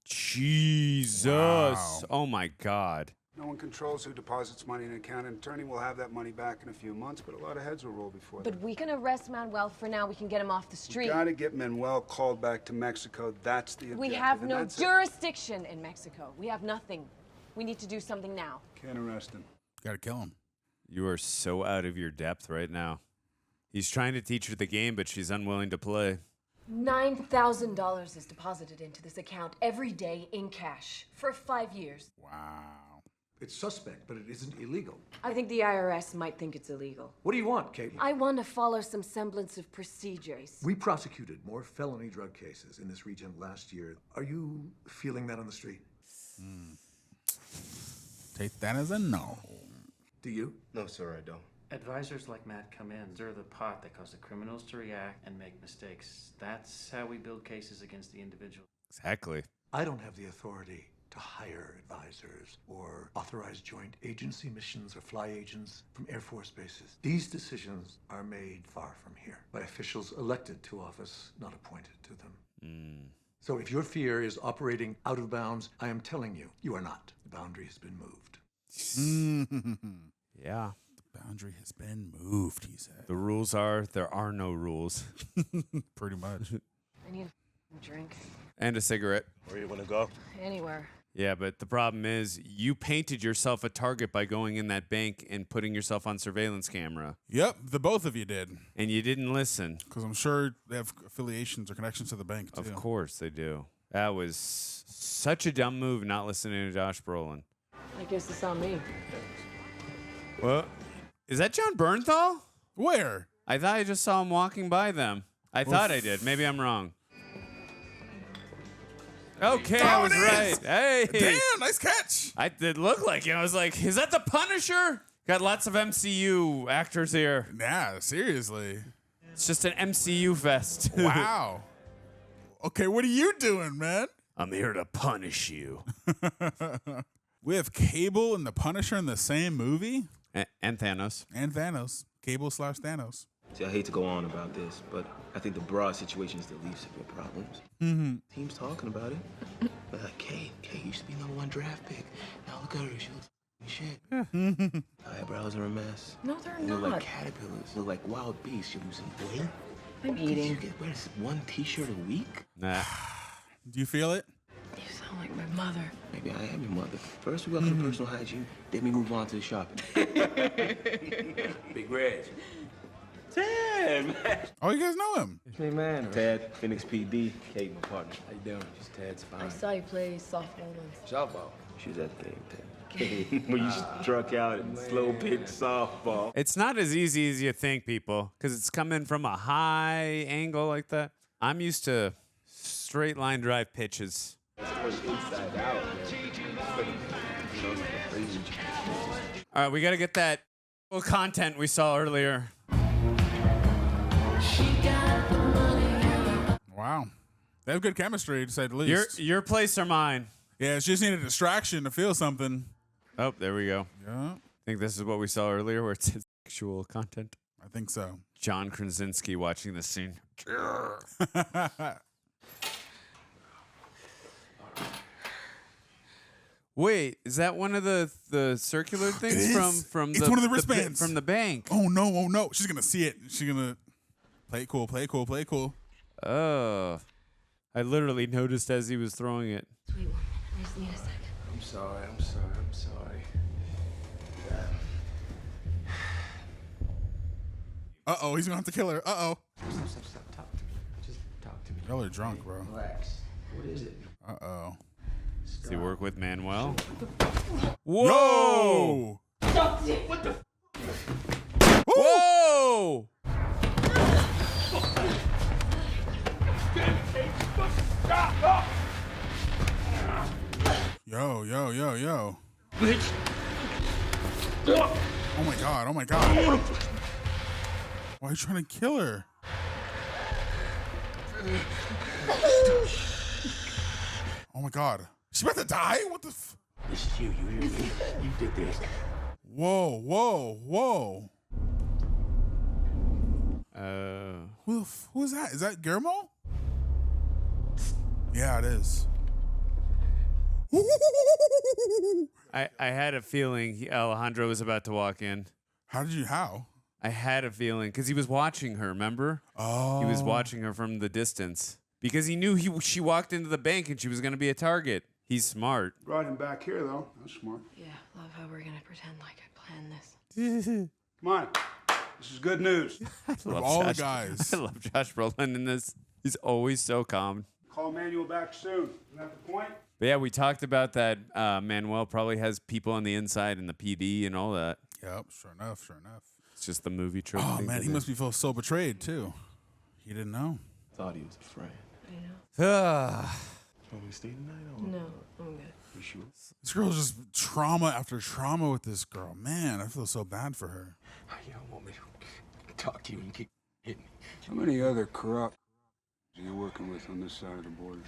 Speaker 3: Jesus.
Speaker 2: Wow.
Speaker 3: Oh my God.
Speaker 10: No one controls who deposits money in an account. An attorney will have that money back in a few months, but a lot of heads will roll before
Speaker 5: But
Speaker 10: that.
Speaker 5: we can arrest Manuel for now. We can get him off the street.
Speaker 10: We gotta get Manuel called back to Mexico. That's the objective.
Speaker 5: We have
Speaker 10: and
Speaker 5: no
Speaker 10: that's it.
Speaker 5: jurisdiction in Mexico. We have nothing. We need to do something now.
Speaker 10: Can't arrest him.
Speaker 2: Gotta kill him.
Speaker 3: You are so out of your depth right now. He's trying to teach her the game, but she's unwilling to play.
Speaker 16: $9,000 is deposited into this account every day in cash for 5 years.
Speaker 2: Wow.
Speaker 7: It's suspect, but it isn't illegal.
Speaker 16: I think the IRS might think it's illegal.
Speaker 7: What do you want, Katie?
Speaker 16: I want to follow some semblance of procedures.
Speaker 7: We prosecuted more felony drug cases in this region last year. Are you feeling that on the street?
Speaker 2: Take that as a no.
Speaker 7: Do you?
Speaker 15: No, sir, I don't.
Speaker 18: Advisors like Matt come in, stir the pot that cause the criminals to react and make mistakes. That's how we build cases against the individual.
Speaker 3: Exactly.
Speaker 7: I don't have the authority to hire advisors or authorize joint agency missions or fly agents from Air Force bases. These decisions are made far from here by officials elected to office, not appointed to them. So if your fear is operating out of bounds, I am telling you, you are not. The boundary has been moved.
Speaker 3: Yeah.
Speaker 2: The boundary has been moved, he said.
Speaker 3: The rules are there are no rules.
Speaker 2: Pretty much.
Speaker 16: I need a drink.
Speaker 3: And a cigarette.
Speaker 15: Where you want to go?
Speaker 16: Anywhere.
Speaker 3: Yeah, but the problem is you painted yourself a target by going in that bank and putting yourself on surveillance camera.
Speaker 2: Yep, the both of you did.
Speaker 3: And you didn't listen.
Speaker 2: Because I'm sure they have affiliations or connections to the bank, too.
Speaker 3: Of course they do. That was such a dumb move not listening to Josh Brolin.
Speaker 16: I guess it's on me.
Speaker 3: What? Is that John Bernthal?
Speaker 2: Where?
Speaker 3: I thought I just saw him walking by them. I thought I did. Maybe I'm wrong. Okay, I was right. Hey.
Speaker 2: Damn, nice catch.
Speaker 3: I did look like him. I was like, is that the Punisher? Got lots of MCU actors here.
Speaker 2: Yeah, seriously.
Speaker 3: It's just an MCU fest.
Speaker 2: Wow. Okay, what are you doing, man?
Speaker 3: I'm here to punish you.
Speaker 2: We have Cable and the Punisher in the same movie?
Speaker 3: And Thanos.
Speaker 2: And Thanos. Cable/Thanos.
Speaker 19: See, I hate to go on about this, but I think the broad situation is the least of your problems.
Speaker 2: Mm-hmm.
Speaker 19: Team's talking about it. They're like, Kay used to be #1 draft pick. Now look at her, she looks like shit. Eyebrows are a mess.
Speaker 16: No, they're
Speaker 19: They look
Speaker 16: not.
Speaker 19: like caterpillars. They look like wild beasts. You're losing weight.
Speaker 16: I'm
Speaker 19: Did
Speaker 16: eating.
Speaker 19: you get wear this one t-shirt a week?
Speaker 3: Nah.
Speaker 2: Do you feel it?
Speaker 16: You sound like my mother.
Speaker 19: Maybe I am your mother. First we welcome to personal hygiene, then we move on to the shopping. Big Reg. Ted, man.
Speaker 2: Oh, you guys know him?
Speaker 19: Hey, man. Ted, Phoenix PD, Kate, my partner. How you doing? Just Ted's fine.
Speaker 16: I saw you play softball once.
Speaker 19: Softball? She was at the game, Ted. When you struck out in slow pitch softball.
Speaker 3: It's not as easy as you think, people, because it's coming from a high angle like that. I'm used to straight line drive pitches.
Speaker 19: Inside out,
Speaker 3: All right, we got to get that content we saw earlier.
Speaker 2: Wow. They have good chemistry, to say the least.
Speaker 3: Your place or mine?
Speaker 2: Yeah, it's just need a distraction to feel something.
Speaker 3: Oh, there we go.
Speaker 2: Yeah.
Speaker 3: I think this is what we saw earlier, where it says sexual content.
Speaker 2: I think so.
Speaker 3: John Krasinski watching the scene. Wait, is that one of the circular things from
Speaker 2: It's one of the wristbands
Speaker 3: from the bank?
Speaker 2: Oh no! She's gonna see it. She's gonna play it cool. Play it cool. Play it cool.
Speaker 3: Oh, I literally noticed as he was throwing it.
Speaker 16: Wait 1 minute. I just need a second.
Speaker 19: I'm sorry.
Speaker 2: Uh-oh, he's gonna have to kill her. Uh-oh.
Speaker 19: Stop. Talk to me. Just talk to me.
Speaker 2: Y'all are drunk, bro.
Speaker 19: Relax. What is it?
Speaker 2: Uh-oh.
Speaker 3: Does he work with Manuel?
Speaker 2: Whoa!
Speaker 19: What the?
Speaker 3: Whoa!
Speaker 2: Yo. Oh my god. Why are you trying to kill her? Oh my god. She about to die? What the f?
Speaker 19: This is you hear me? You did this.
Speaker 2: Whoa. Who is that? Is that Guillermo? Yeah, it is.
Speaker 3: I had a feeling Alejandro was about to walk in.
Speaker 2: How?
Speaker 3: I had a feeling because he was watching her. Remember?
Speaker 2: Oh.
Speaker 3: He was watching her from the distance because he knew she walked into the bank and she was going to be a target. He's smart.
Speaker 10: Brought him back here, though. That's smart.
Speaker 16: Yeah, love how we're gonna pretend like I planned this.
Speaker 10: Come on. This is good news.
Speaker 2: Of all the guys.
Speaker 3: I love Josh Brolin in this. He's always so calm.
Speaker 10: Call Manuel back soon. Is that the point?
Speaker 3: But yeah, we talked about that. Manuel probably has people on the inside and the PD and all that.
Speaker 2: Yep, sure enough.
Speaker 3: It's just the movie trope.
Speaker 2: Oh man, he must be feel so betrayed too. He didn't know.
Speaker 19: Thought he was a friend.
Speaker 16: I know.
Speaker 19: Want me to stay tonight?
Speaker 16: No, I'm good.
Speaker 19: You sure?
Speaker 2: This girl's just trauma after trauma with this girl. Man, I feel so bad for her.
Speaker 19: You don't want me to talk to you and you keep hitting me.
Speaker 10: How many other corrupt are you working with on this side of the border?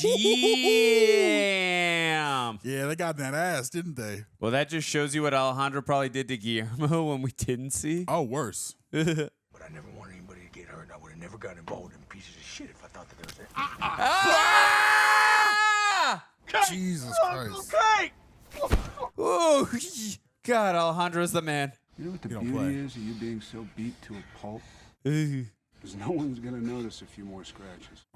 Speaker 3: Damn.
Speaker 2: Yeah, they got that ass, didn't they?
Speaker 3: Well, that just shows you what Alejandro probably did to Guillermo when we didn't see.
Speaker 2: Oh, worse.
Speaker 7: But I never wanted anybody to get hurt. I would have never got involved in pieces of shit if I thought that there was a...
Speaker 2: Jesus Christ.
Speaker 3: Oh, God, Alejandro's the man.
Speaker 10: You know what the
Speaker 2: You don't
Speaker 10: beauty
Speaker 2: play.
Speaker 10: is of you being so beat to a pulp? Because no one's going to notice a few more scratches.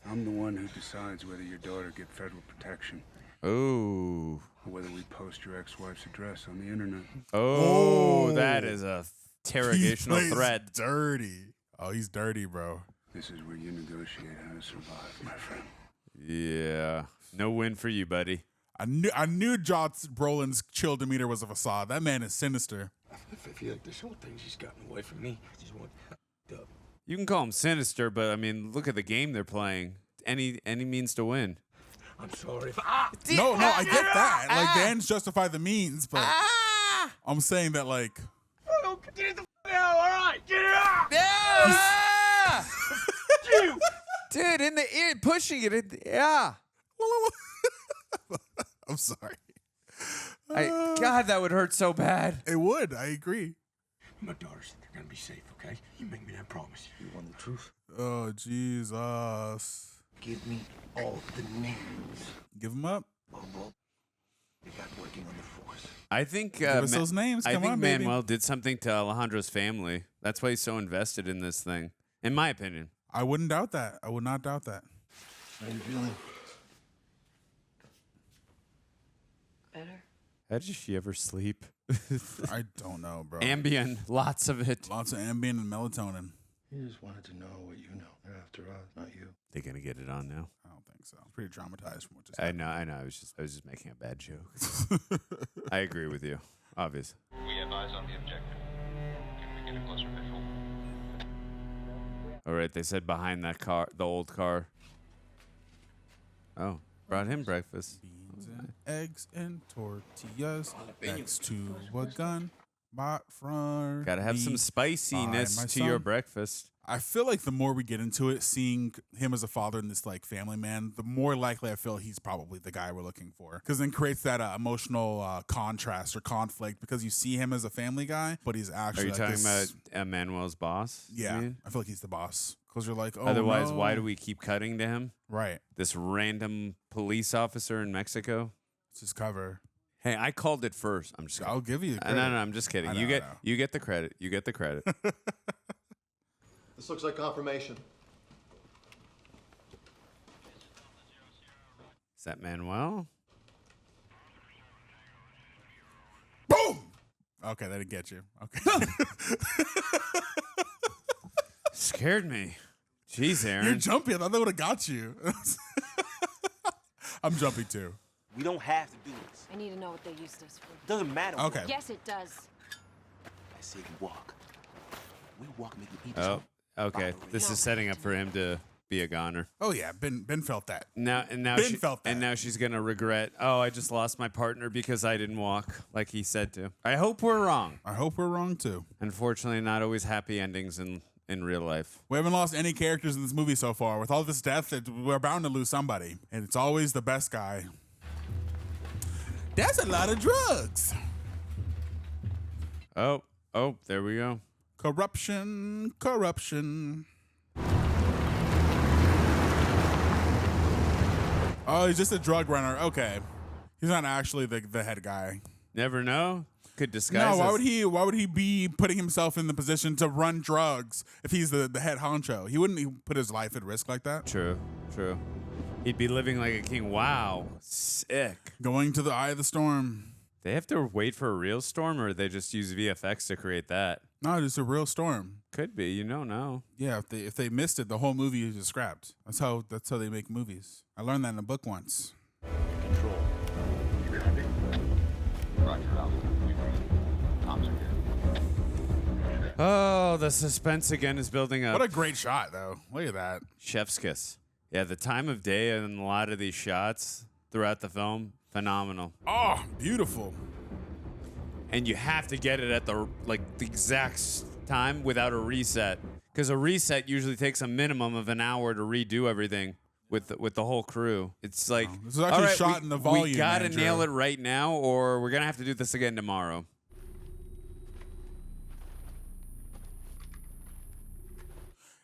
Speaker 10: I'm the one who decides whether your daughter get federal protection.
Speaker 3: Oh.
Speaker 10: Or whether we post your ex-wife's address on the internet.
Speaker 3: Oh, that is a interrogational
Speaker 2: He plays
Speaker 3: threat.
Speaker 2: Dirty. Oh, he's dirty, bro.
Speaker 10: This is where you negotiate how to survive, my friend.
Speaker 3: Yeah. No win for you, buddy.
Speaker 2: I knew Josh Brolin's chill demeanor was a facade. That man is sinister.
Speaker 19: I feel like this whole thing's just gotten away from me. I just want up.
Speaker 3: You can call him sinister, but I mean, look at the game they're playing. Any means to win.
Speaker 19: I'm sorry if
Speaker 2: No, I get that. Like, the ends justify the means, but I'm saying that, like...
Speaker 19: Get it the out, all right? Get it out!
Speaker 3: Yeah! Dude, in the ear, pushing it. Yeah.
Speaker 2: I'm sorry.
Speaker 3: God, that would hurt so bad.
Speaker 2: It would. I agree.
Speaker 19: My daughters, they're gonna be safe, okay? You make me that promise. You want the truth?
Speaker 2: Oh, Jesus.
Speaker 19: Give me all the names.
Speaker 2: Give them up.
Speaker 19: Bobo. They got working on the force.
Speaker 3: I think
Speaker 2: Give us those names.
Speaker 3: I
Speaker 2: Come
Speaker 3: think
Speaker 2: on, baby.
Speaker 3: Manuel did something to Alejandro's family. That's why he's so invested in this thing, in my opinion.
Speaker 2: I wouldn't doubt that. I would not doubt that.
Speaker 9: How you feeling?
Speaker 16: Better?
Speaker 3: How did she ever sleep?
Speaker 2: I don't know, bro.
Speaker 3: Ambien, lots of it.
Speaker 2: Lots of Ambien and melatonin.
Speaker 9: He just wanted to know what you know. They're after us, not you.
Speaker 3: They're gonna get it on now.
Speaker 2: I don't think so. It's pretty traumatized from what just
Speaker 3: I know. I was just making a bad joke. I agree with you, obviously.
Speaker 11: We have eyes on the objective. Can we get a closer visual?
Speaker 3: All right, they said behind that car, the old car. Oh, brought him breakfast.
Speaker 2: Beans and eggs and tortillas next to a gun bought from
Speaker 3: Gotta have some
Speaker 2: me
Speaker 3: spiciness
Speaker 2: by my
Speaker 3: to your
Speaker 2: son.
Speaker 3: breakfast.
Speaker 2: I feel like the more we get into it, seeing him as a father and this like family man, the more likely I feel he's probably the guy we're looking for. Because then creates that emotional contrast or conflict because you see him as a family guy, but he's actually.
Speaker 3: Are you talking about Manuel's boss? you
Speaker 2: Yeah,
Speaker 3: mean?
Speaker 2: I feel like he's the boss. Because you're like, oh,
Speaker 3: Otherwise,
Speaker 2: no.
Speaker 3: why do we keep cutting to him?
Speaker 2: Right.
Speaker 3: This random police officer in Mexico.
Speaker 2: It's his cover.
Speaker 3: Hey, I called it first. I'm just.
Speaker 2: I'll give you.
Speaker 3: No, I'm just kidding. You get the credit. You get the credit.
Speaker 20: This looks like confirmation.
Speaker 3: Is that Manuel?
Speaker 2: Boom. Okay, that didn't get you. Okay.
Speaker 3: Scared me. Jeez, Aaron.
Speaker 2: You're jumpy. I thought that would have got you. I'm jumpy too.
Speaker 20: We don't have to do this.
Speaker 16: I need to know what they used this for.
Speaker 20: Doesn't matter.
Speaker 2: Okay.
Speaker 16: Yes, it does.
Speaker 20: I say we walk. We walk, make the people.
Speaker 3: Oh, okay. This is setting up for him to be a goner.
Speaker 2: Oh yeah, Ben felt that.
Speaker 3: Now
Speaker 2: Ben
Speaker 3: she,
Speaker 2: felt that.
Speaker 3: and now she's gonna regret. Oh, I just lost my partner because I didn't walk like he said to. I hope we're wrong.
Speaker 2: I hope we're wrong too.
Speaker 3: Unfortunately, not always happy endings in real life.
Speaker 2: We haven't lost any characters in this movie so far. With all this death, we're bound to lose somebody, and it's always the best guy. That's a lot of drugs.
Speaker 3: Oh, there we go.
Speaker 2: Corruption. Oh, he's just a drug runner. Okay. He's not actually the head guy.
Speaker 3: Never know. Could disguise.
Speaker 2: No, why
Speaker 3: as-
Speaker 2: would he be putting himself in the position to run drugs if he's the head honcho? He wouldn't put his life at risk like that.
Speaker 3: True. He'd be living like a king. Wow, sick.
Speaker 2: Going to the eye of the storm.
Speaker 3: They have to wait for a real storm, or they just use VFX to create that?
Speaker 2: No, it's a real storm.
Speaker 3: Could be. You don't know.
Speaker 2: Yeah, if they missed it, the whole movie is just scrapped. That's how they make movies. I learned that in a book once.
Speaker 20: Control. You happy? Roger, Ralph. Comms are good.
Speaker 3: Oh, the suspense again is building up.
Speaker 2: What a great shot, though. Look at that.
Speaker 3: Chef's kiss. Yeah, the time of day and a lot of these shots throughout the film, phenomenal.
Speaker 2: Oh, beautiful.
Speaker 3: And you have to get it at the exact time without a reset, because a reset usually takes a minimum of an hour to redo everything with the whole crew. It's like,
Speaker 2: This is actually
Speaker 3: all right,
Speaker 2: shot in the volume.
Speaker 3: We gotta
Speaker 2: Andrew.
Speaker 3: nail it right now, or we're gonna have to do this again tomorrow.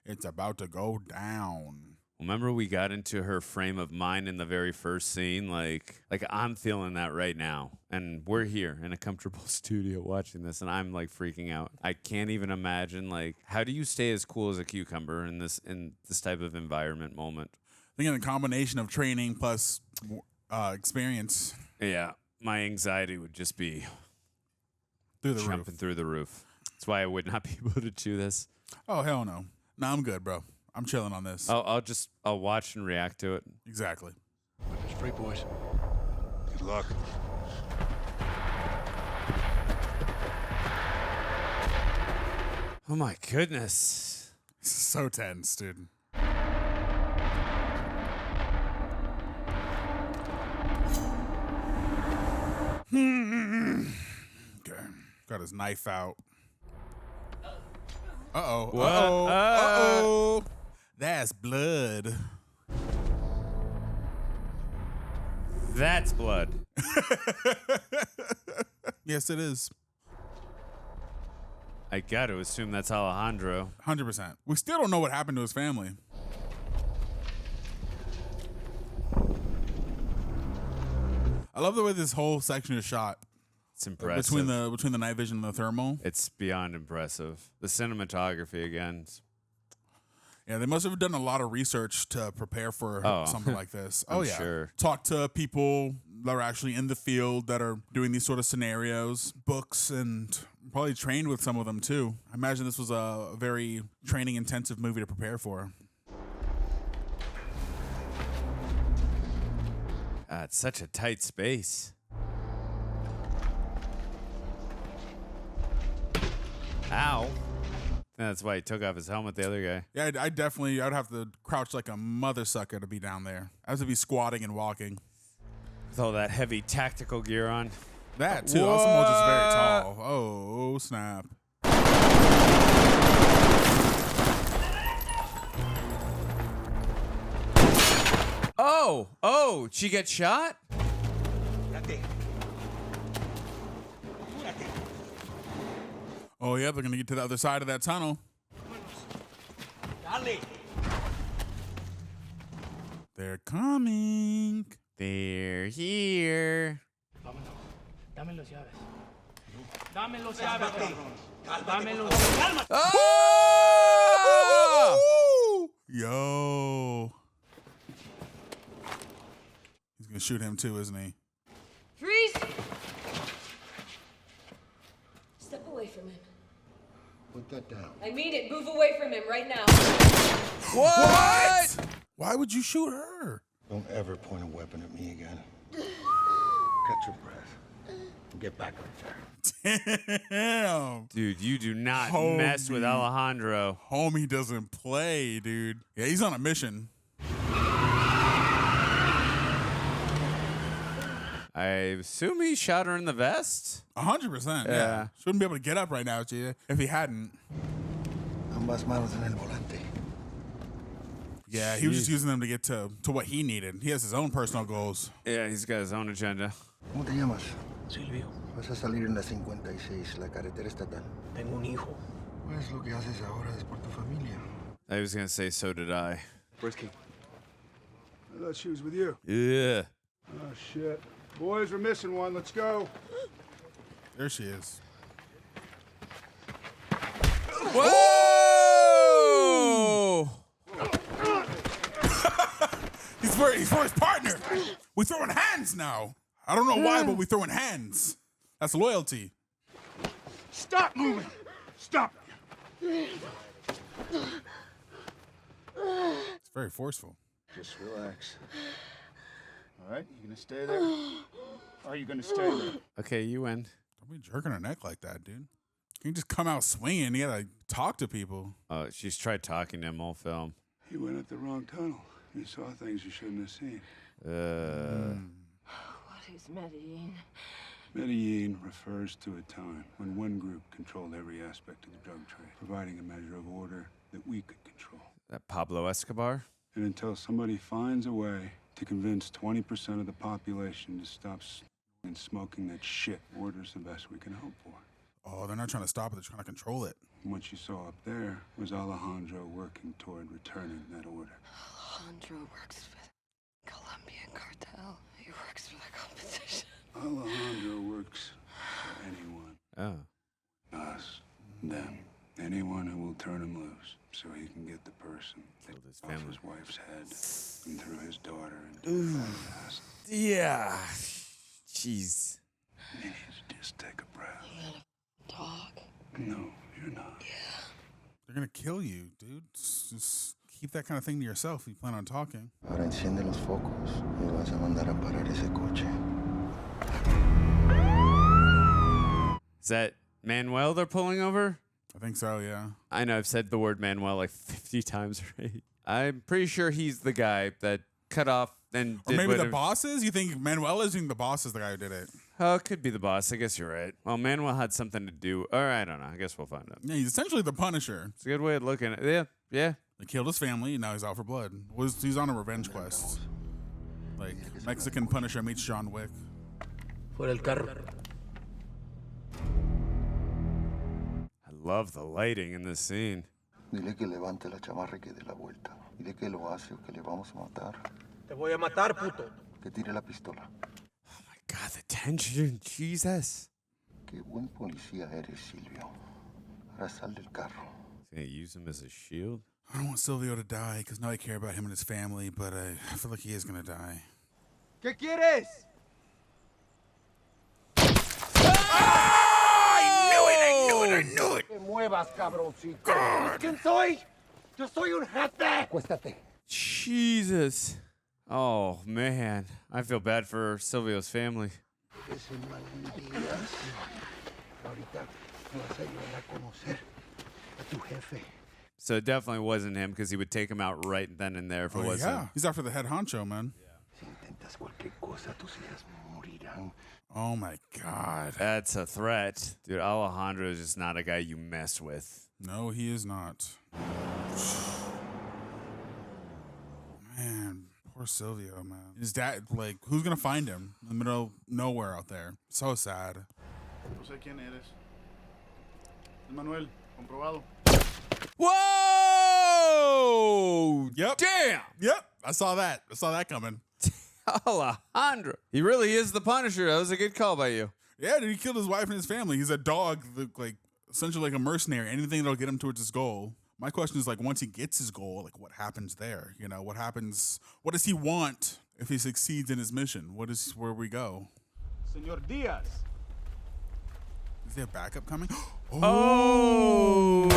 Speaker 2: It's about to go down.
Speaker 3: Remember, we got into her frame of mind in the very first scene. Like I'm feeling that right now, and we're here in a comfortable studio watching this, and I'm like freaking out. I can't even imagine how do you stay as cool as a cucumber in this type of environment moment.
Speaker 2: I think in a combination of training plus experience.
Speaker 3: Yeah, my anxiety would just be
Speaker 2: Through the
Speaker 3: jumping
Speaker 2: roof.
Speaker 3: through the roof. That's why I would not be able to do this.
Speaker 2: Oh hell no. No, I'm good, bro. I'm chilling on this.
Speaker 3: I'll watch and react to it.
Speaker 2: Exactly.
Speaker 10: Straight, boys. Good luck.
Speaker 3: Oh my goodness.
Speaker 2: So tense, dude. Okay. Got his knife out. Uh-oh.
Speaker 3: What?
Speaker 2: Uh-oh. Uh-oh. That's blood.
Speaker 3: That's blood.
Speaker 2: Yes, it is.
Speaker 3: I got to assume that's Alejandro.
Speaker 2: 100%. We still don't know what happened to his family. I love the way this whole section is shot.
Speaker 3: It's impressive.
Speaker 2: Between the night vision and the thermal.
Speaker 3: It's beyond impressive. The cinematography again.
Speaker 2: Yeah, they must have done a lot of research to prepare for something like this.
Speaker 3: I'm sure.
Speaker 2: Talk to people that are actually in the field that are doing these sort of scenarios, books, and probably trained with some of them too. I imagine this was a very training intensive movie to prepare for.
Speaker 3: It's such a tight space. Ow. That's why he took off his helmet, the other guy.
Speaker 2: Yeah, I'd have to crouch like a mother sucker to be down there. I have to be squatting and walking.
Speaker 3: With all that heavy tactical gear on.
Speaker 2: That too. Also, just very tall. Oh, snap.
Speaker 3: Oh, she gets shot?
Speaker 2: Oh, yeah, they're going to get to the other side of that tunnel. They're coming.
Speaker 3: They're here.
Speaker 14: Dame los llaves. Dame los llaves. Dame los llaves.
Speaker 3: Oh!
Speaker 2: Yo. He's going to shoot him too, isn't he?
Speaker 16: Freeze! Step away from him.
Speaker 9: Put that down.
Speaker 16: I mean it. Move away from him right now.
Speaker 2: What? Why would you shoot her?
Speaker 9: Don't ever point a weapon at me again. Catch your breath. And get back up there.
Speaker 2: Damn.
Speaker 3: Dude, you do not mess with Alejandro.
Speaker 2: Homie doesn't play, dude. Yeah, he's on a mission.
Speaker 3: I assume he shot her in the vest?
Speaker 2: 100%. Yeah. Shouldn't be able to get up right now, if he hadn't.
Speaker 9: Ambas manos en el volante.
Speaker 2: Yeah, he was just using them to get to what he needed. He has his own personal goals.
Speaker 3: Yeah, he's got his own agenda.
Speaker 9: ¿Cómo te llamas?
Speaker 14: Silvio,
Speaker 9: Vas a salir en la 56, la carretera estatal.
Speaker 14: tengo un hijo.
Speaker 9: Pues lo que haces ahora es por tu familia.
Speaker 3: I was going to say, so did I.
Speaker 10: Where's Kate? I thought she was with you.
Speaker 3: Yeah.
Speaker 10: Oh, shit. Boys, we're missing one. Let's go.
Speaker 2: There she is.
Speaker 3: Whoa!
Speaker 2: He's for his partner. We're throwing hands now. I don't know why, but we're throwing hands. That's loyalty.
Speaker 10: Stop moving. Stop.
Speaker 2: It's very forceful.
Speaker 10: Just relax. All right, you gonna stay there? Or are you gonna stay there?
Speaker 3: Okay, you win.
Speaker 2: Don't be jerking her neck like that, dude. You can just come out swinging. You gotta talk to people.
Speaker 3: She's tried talking to him all film.
Speaker 10: You went up the wrong tunnel. You saw things you shouldn't have seen.
Speaker 16: What is Medellin?
Speaker 10: Medellin refers to a time when one group controlled every aspect of the drug trade, providing a measure of order that we could control.
Speaker 3: That Pablo Escobar?
Speaker 10: And until somebody finds a way to convince 20% of the population to stop and smoking that shit, order's the best we can hope for.
Speaker 2: Oh, they're not trying to stop it. They're trying to control it.
Speaker 10: And what you saw up there was Alejandro working toward returning that order.
Speaker 16: Alejandro works for the Colombian cartel. He works for the competition.
Speaker 10: Alejandro works for anyone.
Speaker 3: Oh.
Speaker 10: Us. Them. Anyone who will turn him loose so he can get the person off his wife's head and through his daughter into the past.
Speaker 3: Yeah. Jeez.
Speaker 10: Just take a breath.
Speaker 16: I'm gonna talk.
Speaker 10: No, you're not.
Speaker 16: Yeah.
Speaker 2: They're gonna kill you, dude. Just keep that kind of thing to yourself if you plan on talking.
Speaker 9: Ahora enciende los focos y vas a mandar a parar ese coche.
Speaker 3: Is that Manuel they're pulling over?
Speaker 2: I think so, yeah.
Speaker 3: I know I've said the word Manuel like 50 times already. I'm pretty sure he's the guy that cut off and
Speaker 2: Or
Speaker 3: did
Speaker 2: maybe
Speaker 3: whatever.
Speaker 2: the bosses? You think Manuel is? You think the boss is the guy who did it?
Speaker 3: Oh, it could be the boss. I guess you're right. Well, Manuel had something to do. Or I don't know. I guess we'll find out.
Speaker 2: Yeah, he's essentially the Punisher.
Speaker 3: It's a good way of looking at it. Yeah.
Speaker 2: They killed his family, and now he's out for blood. He's on a revenge quest. Like, Mexican Punisher meets John Wick.
Speaker 19: Fuera el carro.
Speaker 3: I love the lighting in this scene.
Speaker 9: Dile que levante la chamarra y que dé la vuelta. Dile que lo hace o que le vamos a matar.
Speaker 14: Te voy a matar, puto.
Speaker 9: Que tire la pistola.
Speaker 3: God, the tension. Jesus.
Speaker 9: Qué buen policía eres, Silvio. Ahora sal del carro.
Speaker 3: He's going to use him as a shield?
Speaker 2: I don't want Silvio to die, because now I care about him and his family, but I feel like he is going to die.
Speaker 14: ¿Qué quieres?
Speaker 9: I knew it!
Speaker 14: Te muevas, cabroncito. ¿Sabes quién soy? Yo soy un jefe.
Speaker 9: Acuéstate.
Speaker 3: Jesus. Oh, man. I feel bad for Silvio's family.
Speaker 9: Ese Díaz. Ahorita me vas a ayudar a conocer a tu jefe.
Speaker 3: So it definitely wasn't him because he would take him out right then and there if it wasn't.
Speaker 2: Yeah, he's after the head honcho, man.
Speaker 9: Si intentas cualquier cosa, tus hijas morirán.
Speaker 2: Oh my God.
Speaker 3: That's a threat. Dude, Alejandro is just not a guy you mess with.
Speaker 2: No, he is not. Man, poor Silvio, man. His dad, like, who's going to find him in the middle of nowhere out there? So sad.
Speaker 21: No sé quién eres. Es Manuel, comprobado.
Speaker 3: Whoa!
Speaker 2: Yep.
Speaker 3: Damn!
Speaker 2: Yep. I saw that coming.
Speaker 3: Alejandro. He really is the Punisher. That was a good call by you.
Speaker 2: Yeah, dude, he killed his wife and his family. He's a dog, like, essentially like a mercenary. Anything that'll get him towards his goal. My question is, like, once he gets his goal, like, what happens there? You know, what happens? What does he want if he succeeds in his mission? Where we go?
Speaker 21: Señor Díaz.
Speaker 2: Is there backup coming?
Speaker 3: Oh!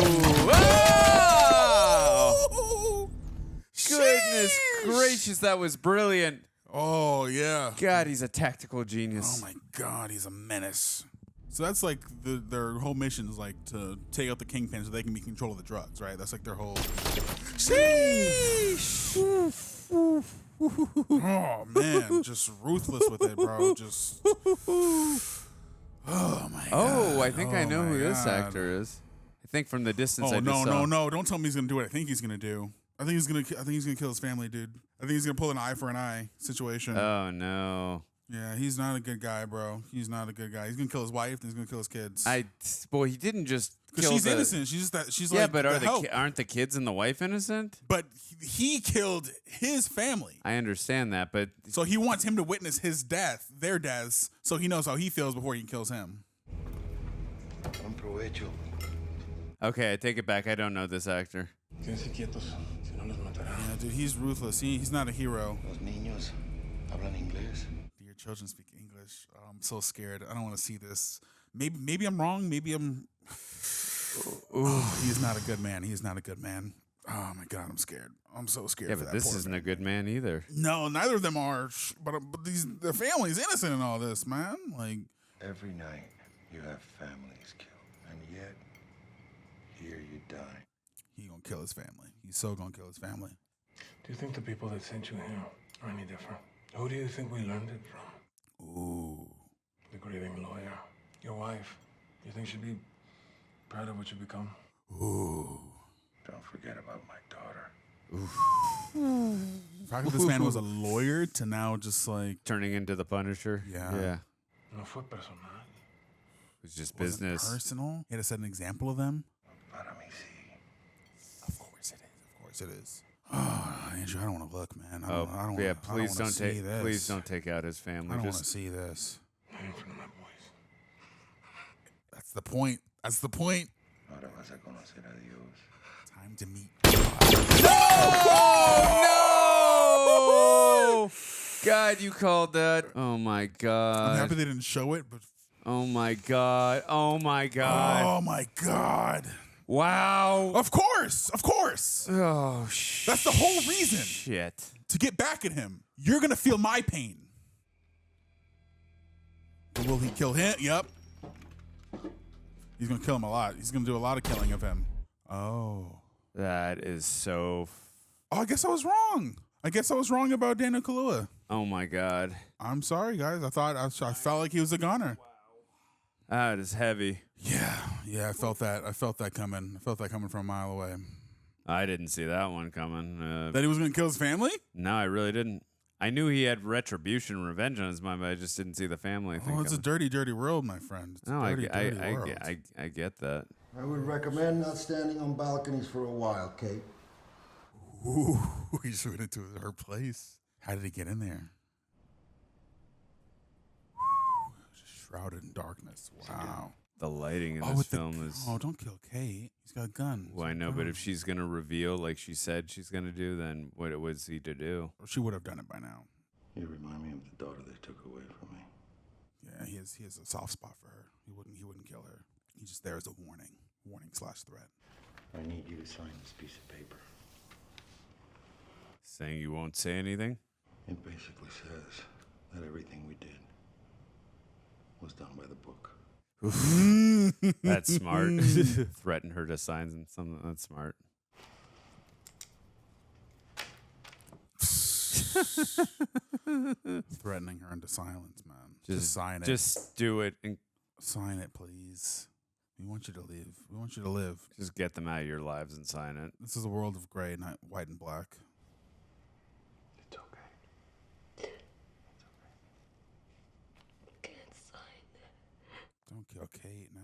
Speaker 3: Oh! Goodness gracious, that was brilliant.
Speaker 2: Oh, yeah.
Speaker 3: God, he's a tactical genius.
Speaker 2: Oh, my God, he's a menace. So that's like their whole mission is like to take out the Kingpin so they can be in control of the drugs, right? That's like their whole... Sheesh! Oh, man, just ruthless with it, bro. Just... Oh, my God.
Speaker 3: Oh, I think I know who this actor is. I think from the distance I just saw.
Speaker 2: No. Don't tell me he's going to do what I think he's going to do. I think he's gonna kill his family, dude. I think he's gonna pull an eye for an eye situation.
Speaker 3: Oh no.
Speaker 2: Yeah, he's not a good guy, bro. He's not a good guy. He's gonna kill his wife, then he's gonna kill his kids.
Speaker 3: Boy, he didn't just
Speaker 2: because she's innocent. She's just that. She's
Speaker 3: yeah,
Speaker 2: like
Speaker 3: but
Speaker 2: aren't
Speaker 3: the kids and the wife innocent?
Speaker 2: But he killed his family.
Speaker 3: I understand that, but
Speaker 2: so he wants him to witness his death, their deaths, so he knows how he feels before he kills him.
Speaker 9: Buen provecho.
Speaker 3: Okay, I take it back. I don't know this actor.
Speaker 2: Yeah, dude, he's ruthless. He's not a hero.
Speaker 9: Los niños hablan inglés.
Speaker 2: Do your children speak English? Oh, I'm so scared. I don't want to see this. Maybe I'm wrong. Maybe I'm... Oh, he's not a good man. He's not a good man. Oh, my God, I'm scared. I'm so scared
Speaker 3: Yeah,
Speaker 2: for
Speaker 3: but
Speaker 2: that
Speaker 3: this
Speaker 2: poor
Speaker 3: isn't
Speaker 2: man.
Speaker 3: a good man either.
Speaker 2: No, neither of them are. But their family's innocent in all this, man. Like...
Speaker 9: Every night you have families killed, and yet here you die.
Speaker 2: He gonna kill his family. He's so gonna kill his family.
Speaker 15: Do you think the people that sent you here are any different? Who do you think we learned it from?
Speaker 2: Ooh.
Speaker 15: The grieving lawyer. Your wife. You think she'd be proud of what you become?
Speaker 2: Ooh.
Speaker 9: Don't forget about my daughter.
Speaker 2: Oof. The fact that this man was a lawyer to now just like...
Speaker 3: Turning into the Punisher?
Speaker 2: Yeah.
Speaker 15: No fue personal.
Speaker 3: It's just
Speaker 2: Was
Speaker 3: business.
Speaker 2: it personal? He had to set an example of them? Of course it is. Oh, Andrew, I don't want to look, man. I don't
Speaker 3: Please
Speaker 2: please
Speaker 3: don't take out his family.
Speaker 2: I don't want to see this. That's the point. That's the point.
Speaker 9: Ahora vas a conocer a Dios.
Speaker 2: Time to meet.
Speaker 3: No! God, you called that. Oh my God.
Speaker 2: I'm happy they didn't show it, but
Speaker 3: oh my God. Oh my God.
Speaker 2: Oh my God.
Speaker 3: Wow.
Speaker 2: Of course.
Speaker 3: Oh,
Speaker 2: That's the whole reason.
Speaker 3: Shit.
Speaker 2: To get back at him. You're going to feel my pain. But will he kill him? Yep. He's going to kill him a lot. He's going to do a lot of killing of him. Oh.
Speaker 3: That is so...
Speaker 2: Oh, I guess I was wrong. I guess I was wrong about Daniel Kaluuya.
Speaker 3: Oh, my God.
Speaker 2: I'm sorry, guys. I felt like he was a goner.
Speaker 3: That is heavy.
Speaker 2: Yeah, I felt that. I felt that coming. I felt that coming from a mile away.
Speaker 3: I didn't see that one coming.
Speaker 2: That he was going to kill his family?
Speaker 3: No, I really didn't. I knew he had retribution and revenge on his mind, but I just didn't see the family thing.
Speaker 2: Oh, it's a dirty, dirty world, my friend. It's
Speaker 3: no,
Speaker 2: a dirty world.
Speaker 3: I get that.
Speaker 9: I would recommend not standing on balconies for a while, Kate.
Speaker 2: Ooh, he just went into her place. How did he get in there? Just shrouded in darkness. Wow.
Speaker 3: The lighting in this film is...
Speaker 2: Oh, don't kill Kate. He's got a gun.
Speaker 3: Well, I know, but if she's going to reveal like she said she's going to do, then what was he to do?
Speaker 2: She would have done it by now.
Speaker 9: You remind me of the daughter they took away from me.
Speaker 2: Yeah, he has a soft spot for her. He wouldn't kill her. He's just there as a warning/threat.
Speaker 9: I need you to sign this piece of paper.
Speaker 3: Saying you won't say anything?
Speaker 9: It basically says that everything we did was done by the book.
Speaker 3: That's smart. Threaten her to sign something. That's smart.
Speaker 2: Threatening her into silence, man. Just sign it.
Speaker 3: Just do it. And
Speaker 2: sign it, please. We want you to leave. We want you to live.
Speaker 3: Just get them out of your lives and sign it.
Speaker 2: This is a world of gray, not white and black.
Speaker 9: It's okay.
Speaker 16: Can't sign it.
Speaker 2: Don't kill Kate now.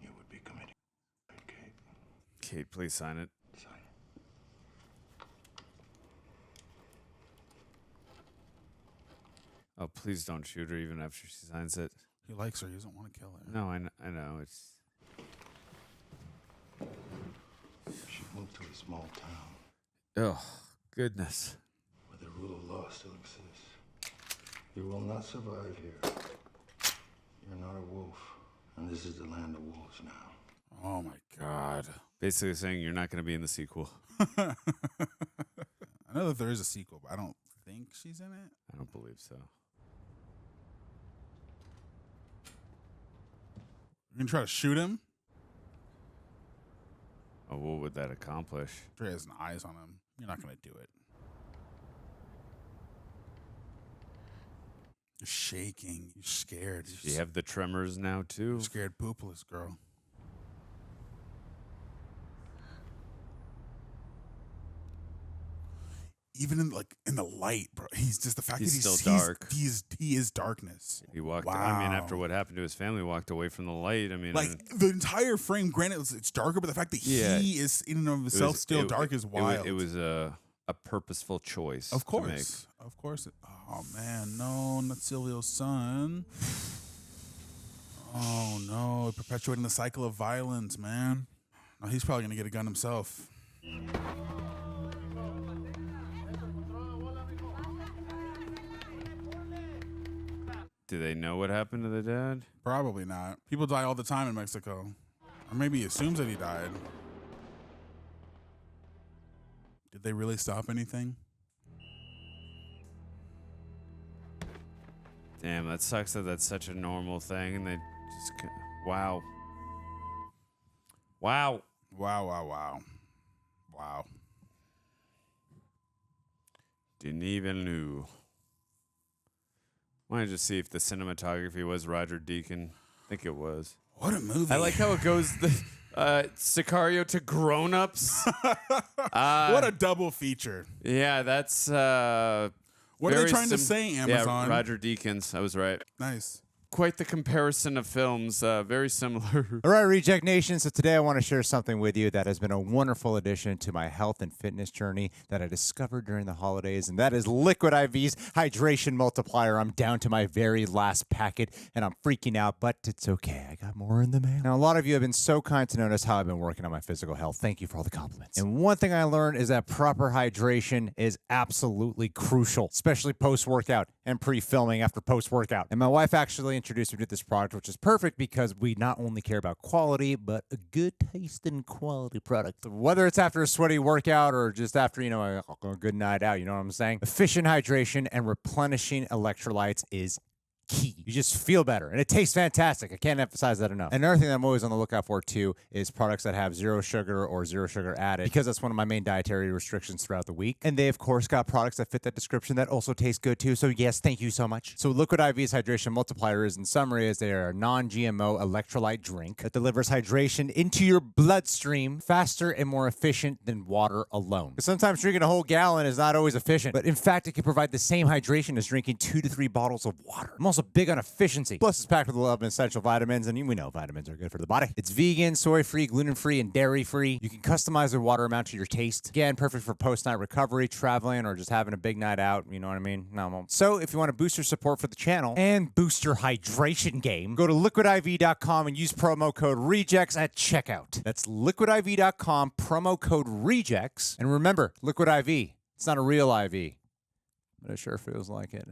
Speaker 9: You would be committing, Kate.
Speaker 3: Kate, please sign it.
Speaker 9: Sign it.
Speaker 3: Oh, please don't shoot her even after she signs it.
Speaker 2: He likes her. He doesn't want to kill her.
Speaker 3: No, I know. It's...
Speaker 9: She moved to a small town.
Speaker 3: Oh, goodness.
Speaker 9: Where the rule of law still exists. You will not survive here. You're not a wolf. And this is the land of wolves now.
Speaker 2: Oh, my God.
Speaker 3: Basically saying you're not going to be in the sequel.
Speaker 2: I know that there is a sequel, but I don't think she's in it.
Speaker 3: I don't believe so.
Speaker 2: You're going to try to shoot him?
Speaker 3: Oh, what would that accomplish?
Speaker 2: Dre has eyes on him. You're not going to do it. You're shaking. You're scared.
Speaker 3: You have the tremors now, too?
Speaker 2: You're scared poopless, girl. Even in the light, bro. He's just the fact
Speaker 3: He's
Speaker 2: that
Speaker 3: still dark.
Speaker 2: He is darkness.
Speaker 3: He walked.
Speaker 2: Wow.
Speaker 3: I mean, after what happened to his family, walked away from the light. I mean,
Speaker 2: the entire frame. Granted, it's darker, but the fact that he is in and of himself still dark is wild.
Speaker 3: It was a purposeful choice.
Speaker 2: Of course, of course. Oh man, no, not Silvio's son. Oh no, perpetuating the cycle of violence, man. No, he's probably gonna get a gun himself.
Speaker 3: Do they know what happened to the dad?
Speaker 2: Probably not. People die all the time in Mexico. Or maybe he assumes that he died. Did they really stop anything?
Speaker 3: Damn, that sucks that that's such a normal thing and they just... Wow. Wow.
Speaker 2: Wow, wow, wow. Wow.
Speaker 3: Denis Villeneuve. I want to just see if the cinematography was Roger Deakins. I think it was.
Speaker 2: What a movie.
Speaker 3: I like how it goes Sicario to grown-ups.
Speaker 2: What a double feature.
Speaker 3: Yeah, that's...
Speaker 2: what are they trying to say, Amazon?
Speaker 3: Yeah, Roger Deakins. I was right.
Speaker 2: Nice.
Speaker 3: Quite the comparison of films. Very similar.
Speaker 1: All right, Reject Nation. So today I want to share something with you that has been a wonderful addition to my health and fitness journey that I discovered during the holidays, and that is Liquid IV's Hydration Multiplier. I'm down to my very last packet, and I'm freaking out, but it's okay. I got more in the mail. Now, a lot of you have been so kind to notice how I've been working on my physical health. Thank you for all the compliments. And one thing I learned is that proper hydration is absolutely crucial, especially post-workout. and pre-filming after post-workout. And my wife actually introduced me to this product, which is perfect because we not only care about quality, but a good taste and quality product. So whether it's after a sweaty workout or just after, you know, a good night out, you know what I'm saying? Efficient hydration and replenishing electrolytes is key. You just feel better, and it tastes fantastic. I can't emphasize that enough. Another thing that I'm always on the lookout for too is products that have zero sugar or zero sugar added, because that's one of my main dietary restrictions throughout the week. And they of course got products that fit that description that also taste good too. So yes, thank you so much. So Liquid IV's hydration multiplier is, in summary, is they are a non-GMO electrolyte drink that delivers hydration into your bloodstream faster and more efficient than water alone. Because sometimes drinking a whole gallon is not always efficient, but in fact it can provide the same hydration as drinking 2 to 3 bottles of water. I'm also big on efficiency. Plus, it's packed with 11 essential vitamins, and we know vitamins are good for the body. It's vegan, soy-free, gluten-free, and dairy-free. You can customize the water amount to your taste. Again, perfect for post-night recovery, traveling, or just having a big night out. You know what I mean? No. So, if you want to boost your support for the channel and boost your hydration game, go to liquidiv.com and use promo code REJECTS at checkout. That's liquidiv.com, promo code REJECTS. And remember, Liquid IV, it's not a real IV, but it sure feels like it.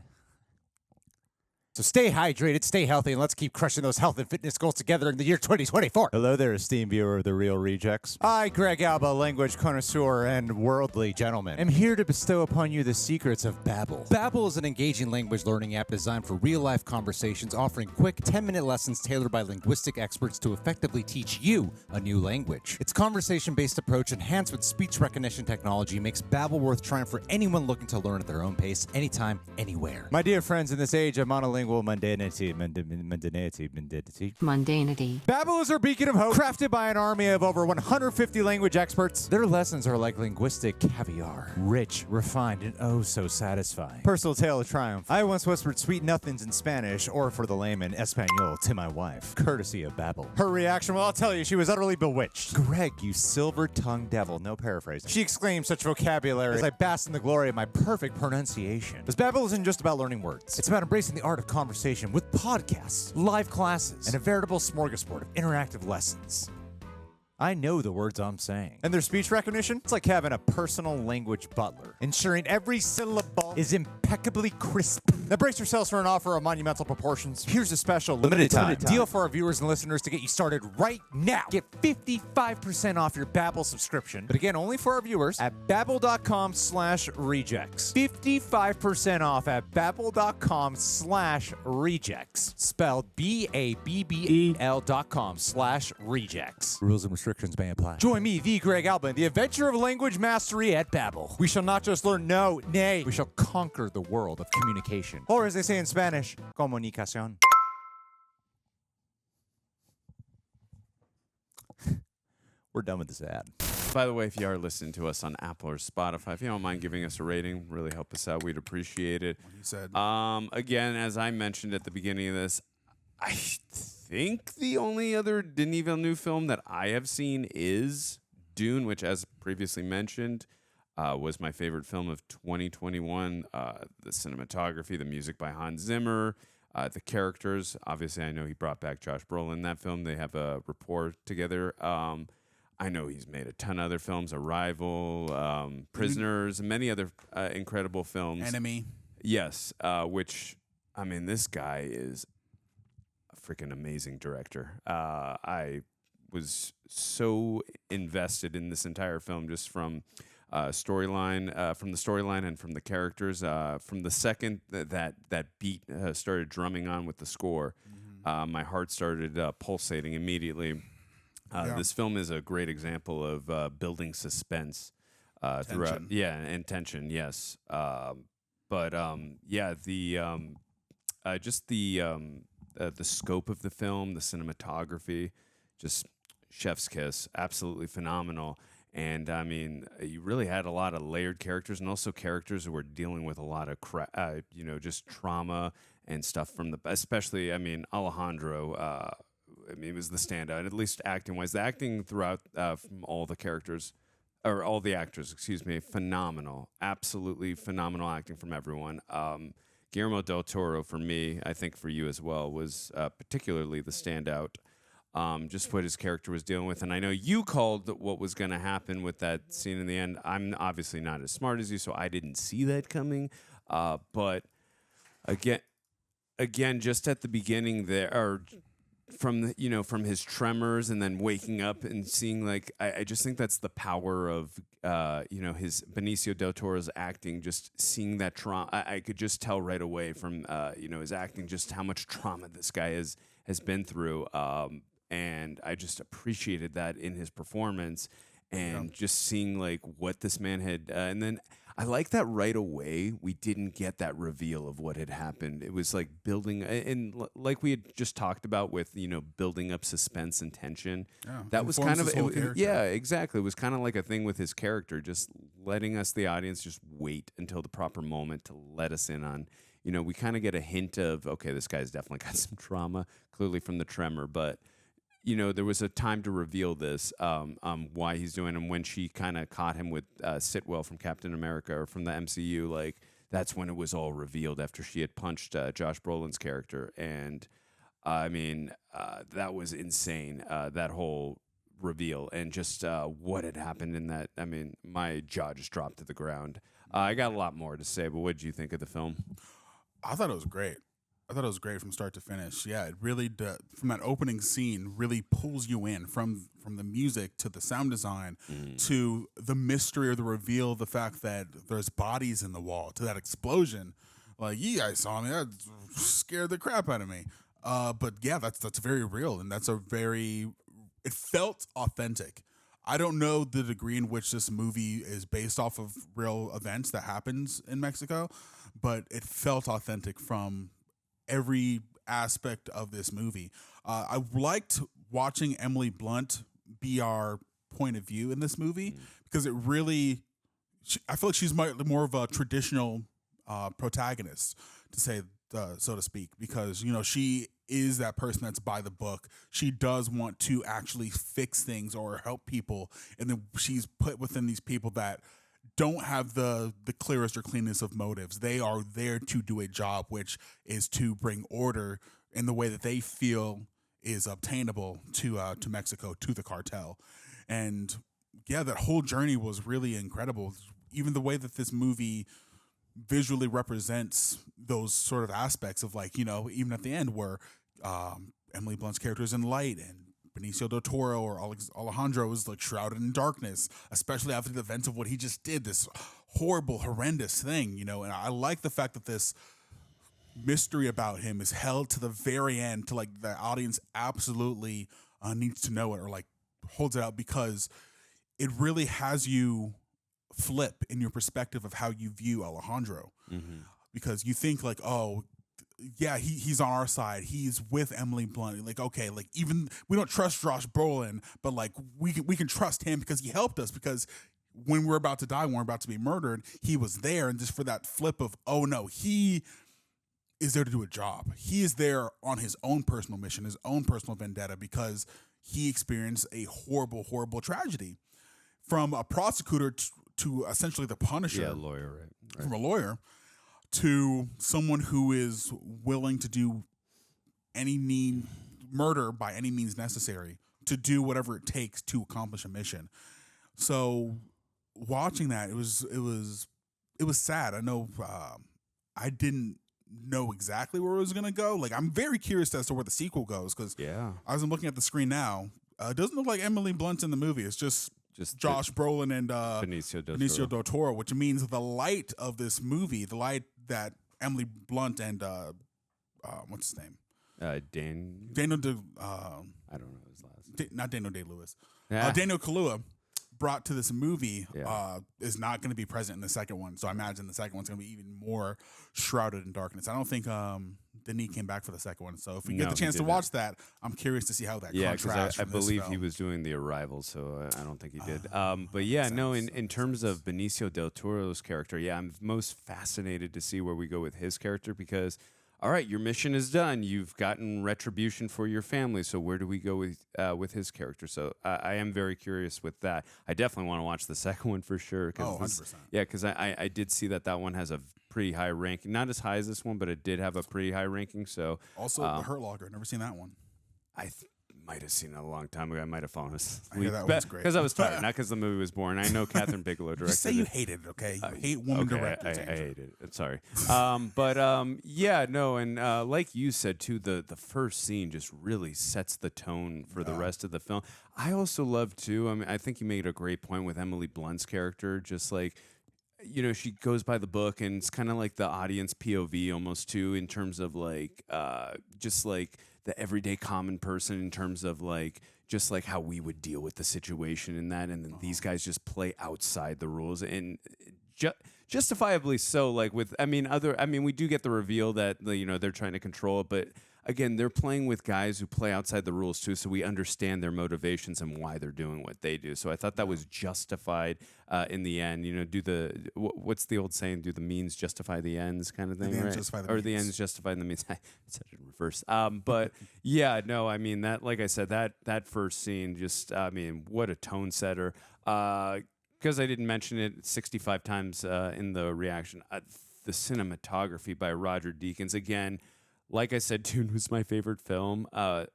Speaker 1: So stay hydrated, stay healthy, and let's keep crushing those health and fitness goals together in the year 2024. Hello there, esteemed viewer of The Real Rejects. I, Greg Alba, language connoisseur and worldly gentleman, am here to bestow upon you the secrets of Babbel. Babbel is an engaging language learning app designed for real-life conversations, offering quick 10-minute lessons tailored by linguistic experts to effectively teach you a new language. Its conversation-based approach, enhanced with speech recognition technology, makes Babbel worth trying for anyone looking to learn at their own pace, anytime, anywhere. My dear friends, in this age of monolingual mundanity. Babbel is our beacon of hope, crafted by an army of over 150 language experts. Their lessons are like linguistic caviar, rich, refined, and oh so satisfying. Personal tale of triumph. I once whispered sweet nothings in Spanish, or for the layman, Espanol, to my wife, courtesy of Babbel. Her reaction, well, I'll tell you, she was utterly bewitched. Greg, you silver-tongued devil, no paraphrasing. She exclaimed such vocabulary as I basked in the glory of my perfect pronunciation. Because Babbel isn't just about learning words. It's about embracing the art of conversation with podcasts, live classes, and a veritable smorgasbord of interactive lessons. I know the words I'm saying. And their speech recognition? It's like having a personal language butler, ensuring every syllable is impeccably crisp. Now brace yourselves for an offer of monumental proportions. Here's a special limited time deal for our viewers and listeners to get you started right now. Get 55% off your Babbel subscription, but again, only for our viewers at babbel.com/rejects. 55% off at babbel.com/rejects. Spelled BABBEL.com/rejects. Rules and restrictions may apply. Join me, the Greg Alba, in the adventure of language mastery at Babbel. We shall not just learn, no, nay, we shall conquer the world of communication. Or as they say in Spanish, comunicación. We're done with this ad.
Speaker 3: By the way, if you are listening to us on Apple or Spotify, if you don't mind giving us a rating, really help us out. We'd appreciate it.
Speaker 2: What he said.
Speaker 3: Again, as I mentioned at the beginning of this, I think the only other Denis Villeneuve film that I have seen is Dune, which, as previously mentioned, was my favorite film of 2021. The cinematography, the music by Hans Zimmer, the characters. Obviously, I know he brought back Josh Brolin in that film. They have a rapport together. I know he's made a ton of other films, Arrival, Prisoners, and many other incredible films.
Speaker 2: Enemy.
Speaker 3: Yes, which, I mean, this guy is freaking amazing director. I was so invested in this entire film just from storyline, and from the characters. From the second that beat started drumming on with the score, my heart started pulsating immediately. This film is a great example of building suspense throughout. Yeah, and tension. Yes, the scope of the film, the cinematography, just chef's kiss, absolutely phenomenal. And I mean, you really had a lot of layered characters, and also characters who were dealing with a lot of just trauma and stuff from especially, I mean, Alejandro. I mean, it was the standout, at least acting-wise. The acting throughout from all the characters, or all the actors, excuse me, phenomenal, absolutely phenomenal acting from everyone. Guillermo del Toro, for me, I think for you as well, was particularly the standout. Just what his character was dealing with. And I know you called what was going to happen with that scene in the end. I'm obviously not as smart as you, so I didn't see that coming. But Again, just at the beginning there, or from from his tremors and then waking up and seeing, like, I just think that's the power of his Benicio del Toro's acting. Just seeing that trauma, I could just tell right away from his acting just how much trauma this guy has been through, and I just appreciated that in his performance, and just seeing like what this man had, and then. I like that right away we didn't get that reveal of what had happened. It was like building, and like we had just talked about with, building up suspense and tension.
Speaker 2: Yeah,
Speaker 3: that was kind of,
Speaker 2: yeah,
Speaker 3: exactly. It was kind of like a thing with his character, just letting us, the audience, just wait until the proper moment to let us in on, we kind of get a hint of, okay, this guy's definitely got some trauma, clearly from the tremor, but there was a time to reveal this, why he's doing, and when she kind of caught him with Sitwell from Captain America or from the MCU, like that's when it was all revealed after she had punched Josh Brolin's character, and I mean that was insane, that whole reveal, and just what had happened in that. I mean, my jaw just dropped to the ground. I got a lot more to say, but what did you think of the film?
Speaker 2: I thought it was great. I thought it was great from start to finish. Yeah, it really from that opening scene really pulls you in, from the music to the sound design to the mystery or the reveal, the fact that there's bodies in the wall, to that explosion. Like, you guys saw me, that scared the crap out of me. But yeah, that's very real, and it felt authentic. I don't know the degree in which this movie is based off of real events that happens in Mexico, but it felt authentic from every aspect of this movie. I liked watching Emily Blunt be our point of view in this movie, because it really, I feel like she's more of a traditional protagonist, to say so to speak, because she is that person that's by the book. She does want to actually fix things or help people, and then she's put within these people that don't have the clearest or cleanest of motives. They are there to do a job, which is to bring order in the way that they feel is obtainable to Mexico, to the cartel. And yeah, that whole journey was really incredible. Even the way that this movie visually represents those sort of aspects of, like, even at the end where Emily Blunt's character is in light, and Benicio del Toro or Alejandro is like shrouded in darkness, especially after the events of what he just did, this horrible, horrendous thing, and I like the fact that this mystery about him is held to the very end, to like the audience absolutely needs to know it, or like holds it out, because it really has you flip in your perspective of how you view Alejandro, because you think like, oh, yeah, he's on our side. He's with Emily Blunt. Like, okay, like, even we don't trust Josh Brolin, but like we can trust him because he helped us, because when we're about to die, when we're about to be murdered, he was there. And just for that flip of, oh no, he is there to do a job. He is there on his own personal mission, his own personal vendetta, because he experienced a horrible, horrible tragedy. From a prosecutor to essentially the Punisher.
Speaker 3: Yeah, lawyer, right.
Speaker 2: From a lawyer to someone who is willing to do murder by any means necessary, to do whatever it takes to accomplish a mission. So watching that, it was sad. I know I didn't know exactly where it was going to go. Like, I'm very curious as to where the sequel goes, because as I'm looking at the screen now, it doesn't look like Emily Blunt's in the movie. It's just Josh Brolin and Benicio del Toro, which means the light of this movie, the light that Emily Blunt and what's his name? Daniel De
Speaker 3: I don't know his last name.
Speaker 2: Not Daniel Day-Lewis. Daniel Kaluuya brought to this movie is not going to be present in the second one. So I imagine the second one's going to be even more shrouded in darkness. I don't think Denis came back for the second one. So if we get the chance to watch that, I'm curious to see how that contrasts.
Speaker 3: I believe he was doing The Arrival, so I don't think he did. But yeah, no, in terms of Benicio del Toro's character, I'm most fascinated to see where we go with his character, because all right, your mission is done. You've gotten retribution for your family. So where do we go with his character? So I am very curious with that. I definitely want to watch the second one for sure.
Speaker 2: 100%.
Speaker 3: Yeah, because I did see that one has a pretty high ranking. Not as high as this one, but it did have a pretty high ranking. So
Speaker 2: also The Hurt Locker. Never seen that one.
Speaker 3: might have seen it a long time ago. I might have fallen asleep.
Speaker 2: I hear that was great.
Speaker 3: Because I was tired, not because the movie was boring. I know Catherine Bigelow directed
Speaker 2: Just say you
Speaker 3: it.
Speaker 2: hated it, okay? You hate woman directors.
Speaker 3: I hated it. Sorry. Yeah, no, and like you said, too, the first scene just really sets the tone for the rest of the film. I also love, too, I mean, I think you made a great point with Emily Blunt's character, just like, you know, she goes by the book, and it's kind of like the audience POV almost, too, in terms of, like, just like the everyday common person in terms of, like, just like how we would deal with the situation in that, and then these guys just play outside the rules, and justifiably so. Like with, we do get the reveal that they're trying to control it, but again, they're playing with guys who play outside the rules too, so we understand their motivations and why they're doing what they do. So I thought that was justified in the end. You know, what's the old saying? Do the means justify the ends, kind of thing,
Speaker 2: the
Speaker 3: right?
Speaker 2: ends justify the
Speaker 3: or
Speaker 2: means.
Speaker 3: the ends justify the means. I said it in reverse. But yeah, no, I mean that. Like I said, that first scene, just what a tone setter. Because I didn't mention it 65 times in the reaction, the cinematography by Roger Deakins again. Like I said, Dune was my favorite film. A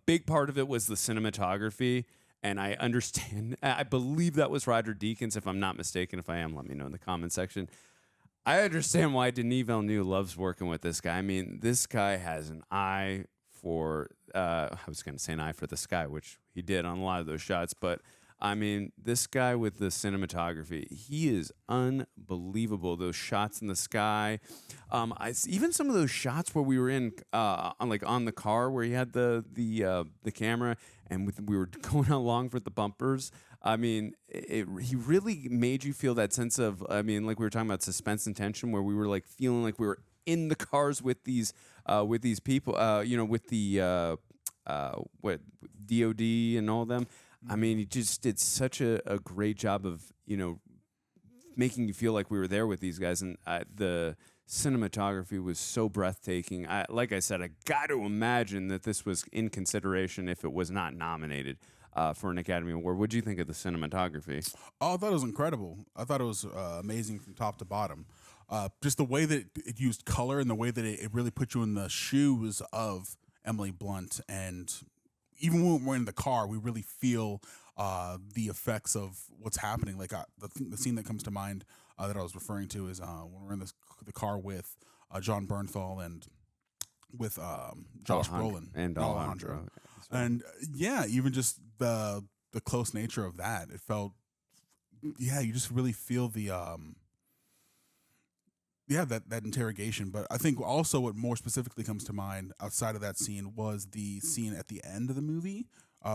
Speaker 3: big part of it was the cinematography, and I understand. I believe that was Roger Deakins, if I'm not mistaken. If I am, let me know in the comment section. I understand why Denis Villeneuve loves working with this guy. I mean, this guy has an eye for, I was going to say an eye for the sky, which he did on a lot of those shots, but I mean, this guy with the cinematography, he is unbelievable. Those shots in the sky, even some of those shots where we were on the car where he had the camera and we were going along with the bumpers. I mean, he really made you feel that sense of, like we were talking about suspense and tension, where we were like feeling like we were in the cars with these people, with the DOD and all them. I mean, he just did such a great job of, making you feel like we were there with these guys. And the cinematography was so breathtaking. Like I said, I got to imagine that this was in consideration if it was not nominated for an Academy Award. What do you think of the cinematography?
Speaker 2: Oh, I thought it was incredible. I thought it was amazing from top to bottom. Just the way that it used color and the way that it really put you in the shoes of Emily Blunt, and even when we're in the car, we really feel the effects of what's happening. Like the scene that comes to mind that I was referring to is when we're in the car with John Bernthal and with Josh Brolin
Speaker 3: and Alejandro.
Speaker 2: And even just the close nature of that, it felt, you just really feel the that interrogation. But I think also what more specifically comes to mind outside of that scene was the scene at the end of the movie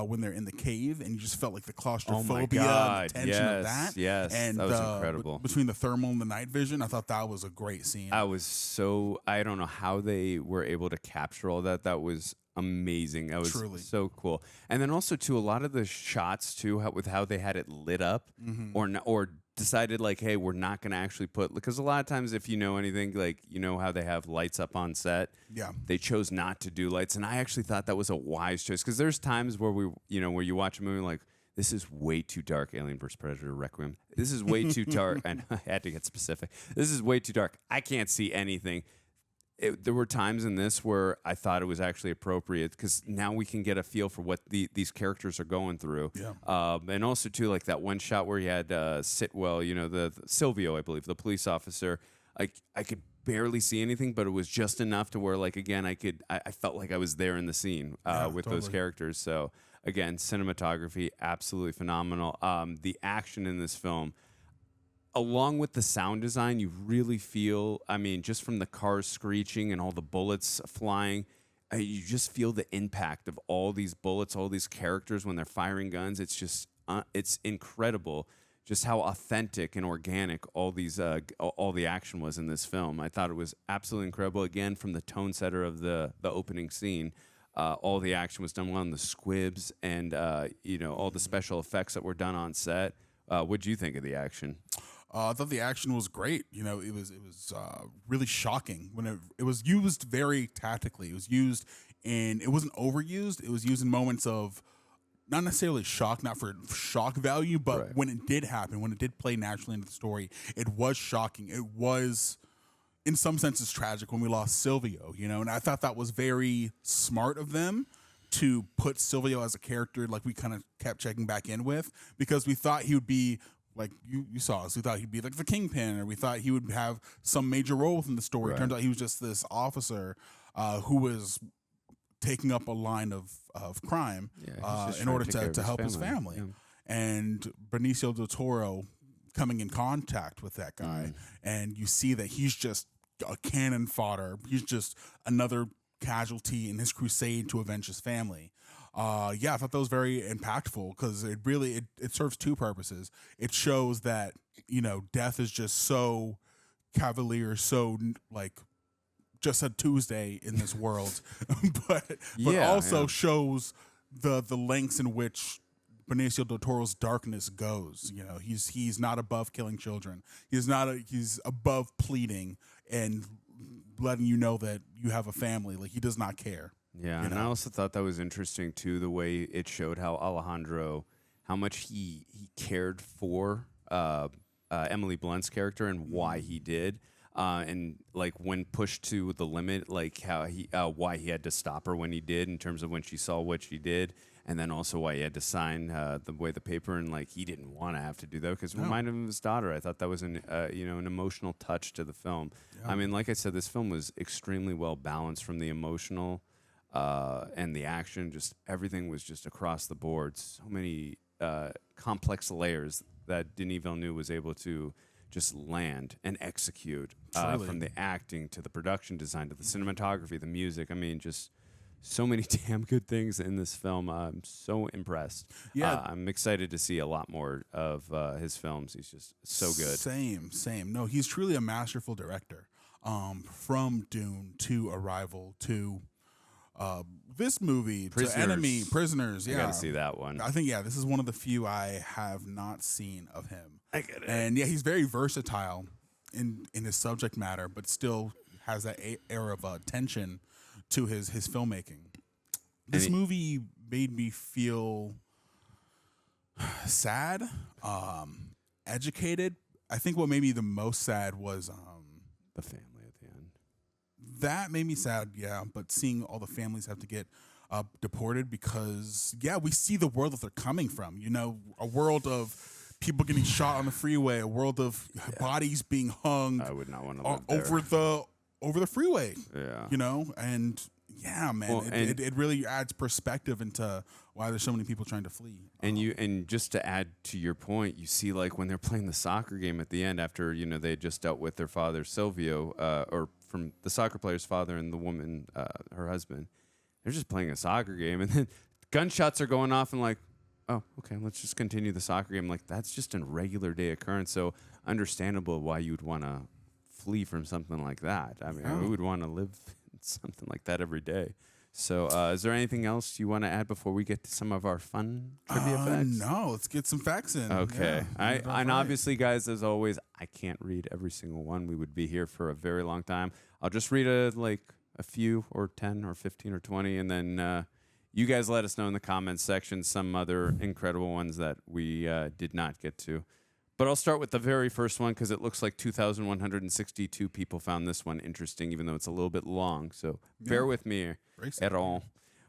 Speaker 2: when they're in the cave, and you just felt like the claustrophobia and the tension of that.
Speaker 3: Yes,
Speaker 2: and
Speaker 3: that was incredible.
Speaker 2: Between the thermal and the night vision, I thought that was a great scene.
Speaker 3: I don't know how they were able to capture all that. That was amazing. That was
Speaker 2: Truly.
Speaker 3: So cool. And then also too, a lot of the shots too, with how they had it lit up, or decided like, hey, we're not going to actually put, because a lot of times if you know anything, like, how they have lights up on set, they chose not to do lights. And I actually thought that was a wise choice, because there's times where where you watch a movie like, this is way too dark, Alien vs. Predator Requiem. This is way too dark. And I had to get specific. This is way too dark. I can't see anything. There were times in this where I thought it was actually appropriate, because now we can get a feel for what these characters are going through. And also, too, like that one shot where he had Sitwell, the Silvio, I believe, the police officer. I could barely see anything, but it was just enough to where, like, again, I felt like I was there in the scene with those characters. So, again, cinematography, absolutely phenomenal. The action in this film, along with the sound design, you really feel, just from the cars screeching and all the bullets flying, you just feel the impact of all these bullets, all these characters when they're firing guns. It's just, it's incredible just how authentic and organic all the action was in this film. I thought it was absolutely incredible. Again, from the tone setter of the opening scene, all the action was done well, and the squibs and, all the special effects that were done on set. What do you think of the action?
Speaker 2: I thought the action was great. It was really shocking when it was used very tactically. It was used it wasn't overused. It was used in moments of not necessarily shock, not for shock value, but when it did happen, when it did play naturally into the story, it was shocking. It was, in some senses, tragic when we lost Silvio, and I thought that was very smart of them to put Silvio as a character, like we kind of kept checking back in with, because we thought he would be like you saw us. We thought he'd be like the kingpin, or we thought he would have some major role within the story.
Speaker 3: Right.
Speaker 2: Turns out he was just this officer who was taking up a line of crime in order to help his family.
Speaker 3: Yeah.
Speaker 2: And Benicio del Toro coming in contact with that guy, and you see that he's just a cannon fodder. He's just another casualty in his crusade to avenge his family. I thought that was very impactful, because it really it serves two purposes. It shows that, you know, death is just so cavalier, so like just a Tuesday in this world, but also shows the lengths in which Benicio del Toro's darkness goes. You know, he's not above killing children. He's above pleading and letting you know that you have a family. Like, he does not care.
Speaker 3: Yeah, and I also thought that was interesting too, the way it showed how Alejandro, how much he cared for Emily Blunt's character and why he did. And like when pushed to the limit, like how why he had to stop her when he did, in terms of when she saw what she did, and then also why he had to sign the paper, and like he didn't want to have to do that because it reminded him of his daughter. I thought that was an emotional touch to the film. Yeah. I mean, like I said, this film was extremely well balanced from the emotional and the action. Just everything was just across the board. So many complex layers that Denis Villeneuve was able to just land and execute, from the acting to the production design to the cinematography, the music. I mean, just so many damn good things in this film. I'm so impressed. Yeah, I'm excited to see a lot more of his films. He's just so good.
Speaker 2: Same. No, he's truly a masterful director. From Dune to Arrival to this movie to Enemy, Prisoners. Yeah,
Speaker 3: I gotta see that one.
Speaker 2: I think this is one of the few I have not seen of him.
Speaker 3: I get it.
Speaker 2: And he's very versatile in his subject matter, but still has that air of tension to his filmmaking. This movie made me feel sad, educated. I think what made me the most sad was
Speaker 3: the family at the end.
Speaker 2: That made me sad, but seeing all the families have to get deported, because we see the world that they're coming from. You know, a world of people getting shot on the freeway, a world of bodies being hung.
Speaker 3: I would not want to live
Speaker 2: there. over the freeway.
Speaker 3: Yeah,
Speaker 2: you know, and man, well, it really adds perspective into why there's so many people trying to flee.
Speaker 3: And just to add to your point, you see like when they're playing the soccer game at the end, after they had just dealt with their father Silvio, or from the soccer player's father and the woman, her husband, they're just playing a soccer game, and then gunshots are going off, and like, oh, okay, let's just continue the soccer game. Like, that's just a regular day occurrence. So understandable why you'd want to flee from something like that. I mean, who would want to live in something like that every day? So is there anything else you want to add before we get to some of our fun trivia facts?
Speaker 2: No, let's get some facts in.
Speaker 3: Okay. And obviously, guys, as always, I can't read every single one. We would be here for a very long time. I'll just read a few, or 10 or 15 or 20, and then you guys let us know in the comments section some other incredible ones that we did not get to. But I'll start with the very first one, because it looks like 2,162 people found this one interesting, even though it's a little bit long. So bear with me at all.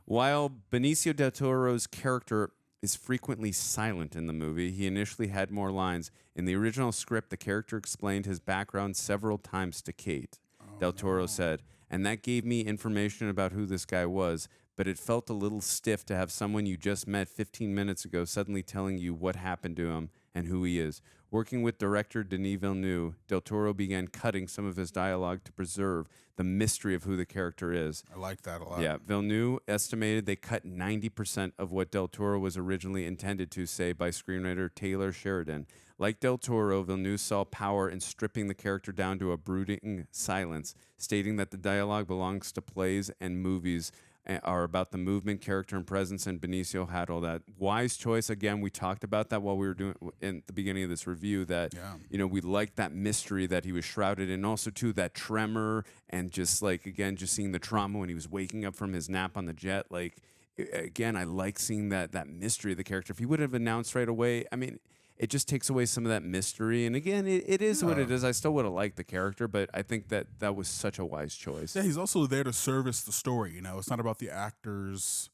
Speaker 3: While Benicio del Toro's character is frequently silent in the movie, he initially had more lines. In the original script, the character explained his background several times to Kate. Del Toro said, and that gave me information about who this guy was, but it felt a little stiff to have someone you just met 15 minutes ago suddenly telling you what happened to him and who he is. Working with director Denis Villeneuve, Del Toro began cutting some of his dialogue to preserve the mystery of who the character is.
Speaker 2: I like that a lot.
Speaker 3: Yeah, Villeneuve estimated they cut 90% of what Del Toro was originally intended to say by screenwriter Taylor Sheridan. Like Del Toro, Villeneuve saw power in stripping the character down to a brooding silence, stating that the dialogue belongs to plays and movies are about the movement, character, and presence, and Benicio had all that. Wise choice. Again, we talked about that while we were doing in the beginning of this review, that we liked that mystery that he was shrouded in, also too that tremor, and just like, again, just seeing the trauma when he was waking up from his nap on the jet. Like, again, I like seeing that mystery of the character. If he would have announced right away, I mean, it just takes away some of that mystery. And again, it is what it is. I still would have liked the character, but I think that was such a wise choice.
Speaker 2: Yeah, he's also there to service the story. You know, it's not about the actor's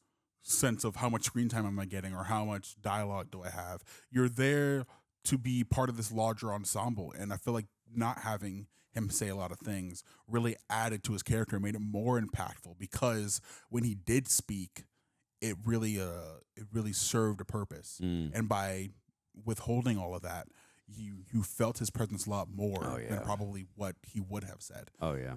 Speaker 2: sense of how much screen time am I getting or how much dialogue do I have. You're there to be part of this larger ensemble, and I feel like not having him say a lot of things really added to his character and made it more impactful, because when he did speak, it really served a purpose. And by withholding all of that, you felt his presence a lot more than probably what he would have said.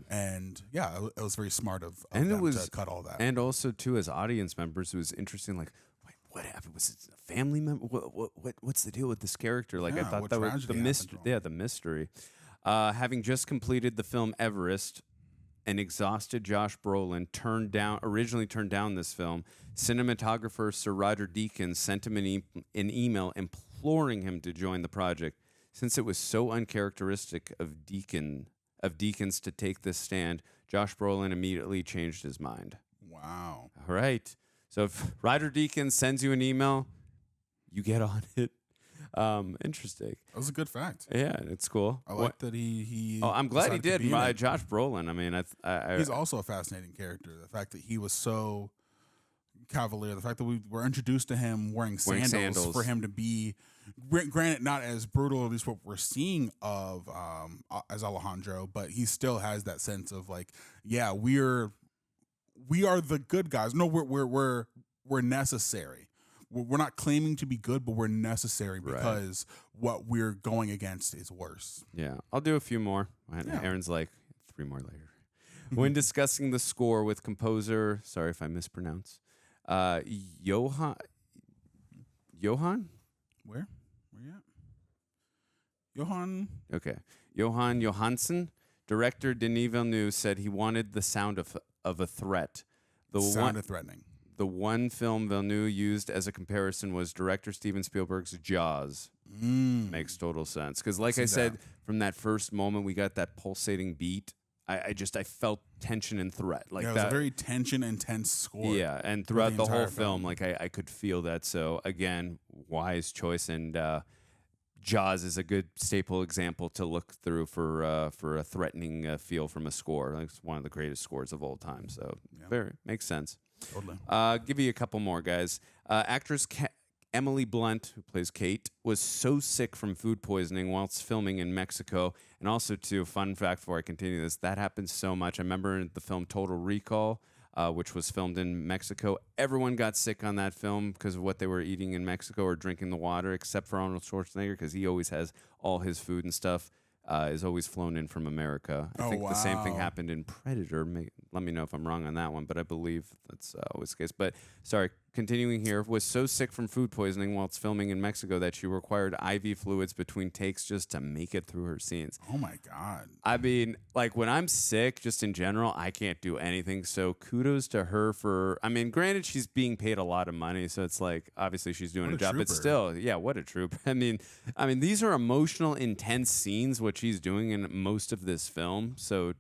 Speaker 2: And it was very smart of them to cut all that.
Speaker 3: And also too, as audience members, it was interesting. Like, wait, what happened? Was it a family member? What's the deal with this character? Like, I thought that was the mystery. Yeah, the mystery. Having just completed the film Everest, an exhausted Josh Brolin originally turned down this film. Cinematographer Sir Roger Deakins sent him an email imploring him to join the project. Since it was so uncharacteristic of Deakins to take this stand, Josh Brolin immediately changed his mind.
Speaker 2: Wow.
Speaker 3: All right. So if Roger Deakins sends you an email, you get on it. Interesting.
Speaker 2: That was a good fact.
Speaker 3: Yeah, it's cool.
Speaker 2: I like that he
Speaker 3: I'm glad he
Speaker 2: decided to
Speaker 3: did.
Speaker 2: be in it.
Speaker 3: Josh Brolin. I mean,
Speaker 2: he's also a fascinating character. The fact that he was so cavalier, the fact that we were introduced to him wearing sandals for him to be, granted, not as brutal, at least what we're seeing of as Alejandro, but he still has that sense of like, yeah, we are the good guys. No, we're necessary. We're not claiming to be good, but we're necessary because what we're going against is worse.
Speaker 3: Yeah, I'll do a few more. Aaron's like 3 more later. When discussing the score with composer, sorry if I mispronounce, Johan?
Speaker 2: Where you at? Johan?
Speaker 3: Okay. Johan Johansson, director Denis Villeneuve said he wanted the sound of a threat.
Speaker 2: Sounded threatening.
Speaker 3: The one film Villeneuve used as a comparison was director Steven Spielberg's Jaws. Makes total sense. Because like I said, from that first moment, we got that pulsating beat. I felt tension and threat. Like
Speaker 2: it was a very tension intense score.
Speaker 3: Yeah, and throughout the whole film, like I could feel that. So again, wise choice. And Jaws is a good staple example to look through for a threatening feel from a score. Like, it's one of the greatest scores of all time. So very makes sense.
Speaker 2: Totally.
Speaker 3: Give you a couple more, guys. Actress Emily Blunt, who plays Kate, was so sick from food poisoning whilst filming in Mexico. And also, too, fun fact before I continue this, that happens so much. I remember in the film Total Recall, which was filmed in Mexico, everyone got sick on that film because of what they were eating in Mexico or drinking the water, except for Arnold Schwarzenegger, because he always has all his food and stuff. Is always flown in from America. I think the same thing happened in Predator. Let me know if I'm wrong on that one, but I believe that's always the case. But sorry, continuing here, was so sick from food poisoning whilst filming in Mexico that she required IV fluids between takes just to make it through her scenes.
Speaker 2: Oh my God.
Speaker 3: I mean, like when I'm sick, just in general, I can't do anything. So kudos to her for, I mean, granted, she's being paid a lot of money. So it's like, obviously she's doing a job, but still, yeah, what a trooper. I mean, these are emotional, intense scenes, what she's doing in most of this film. So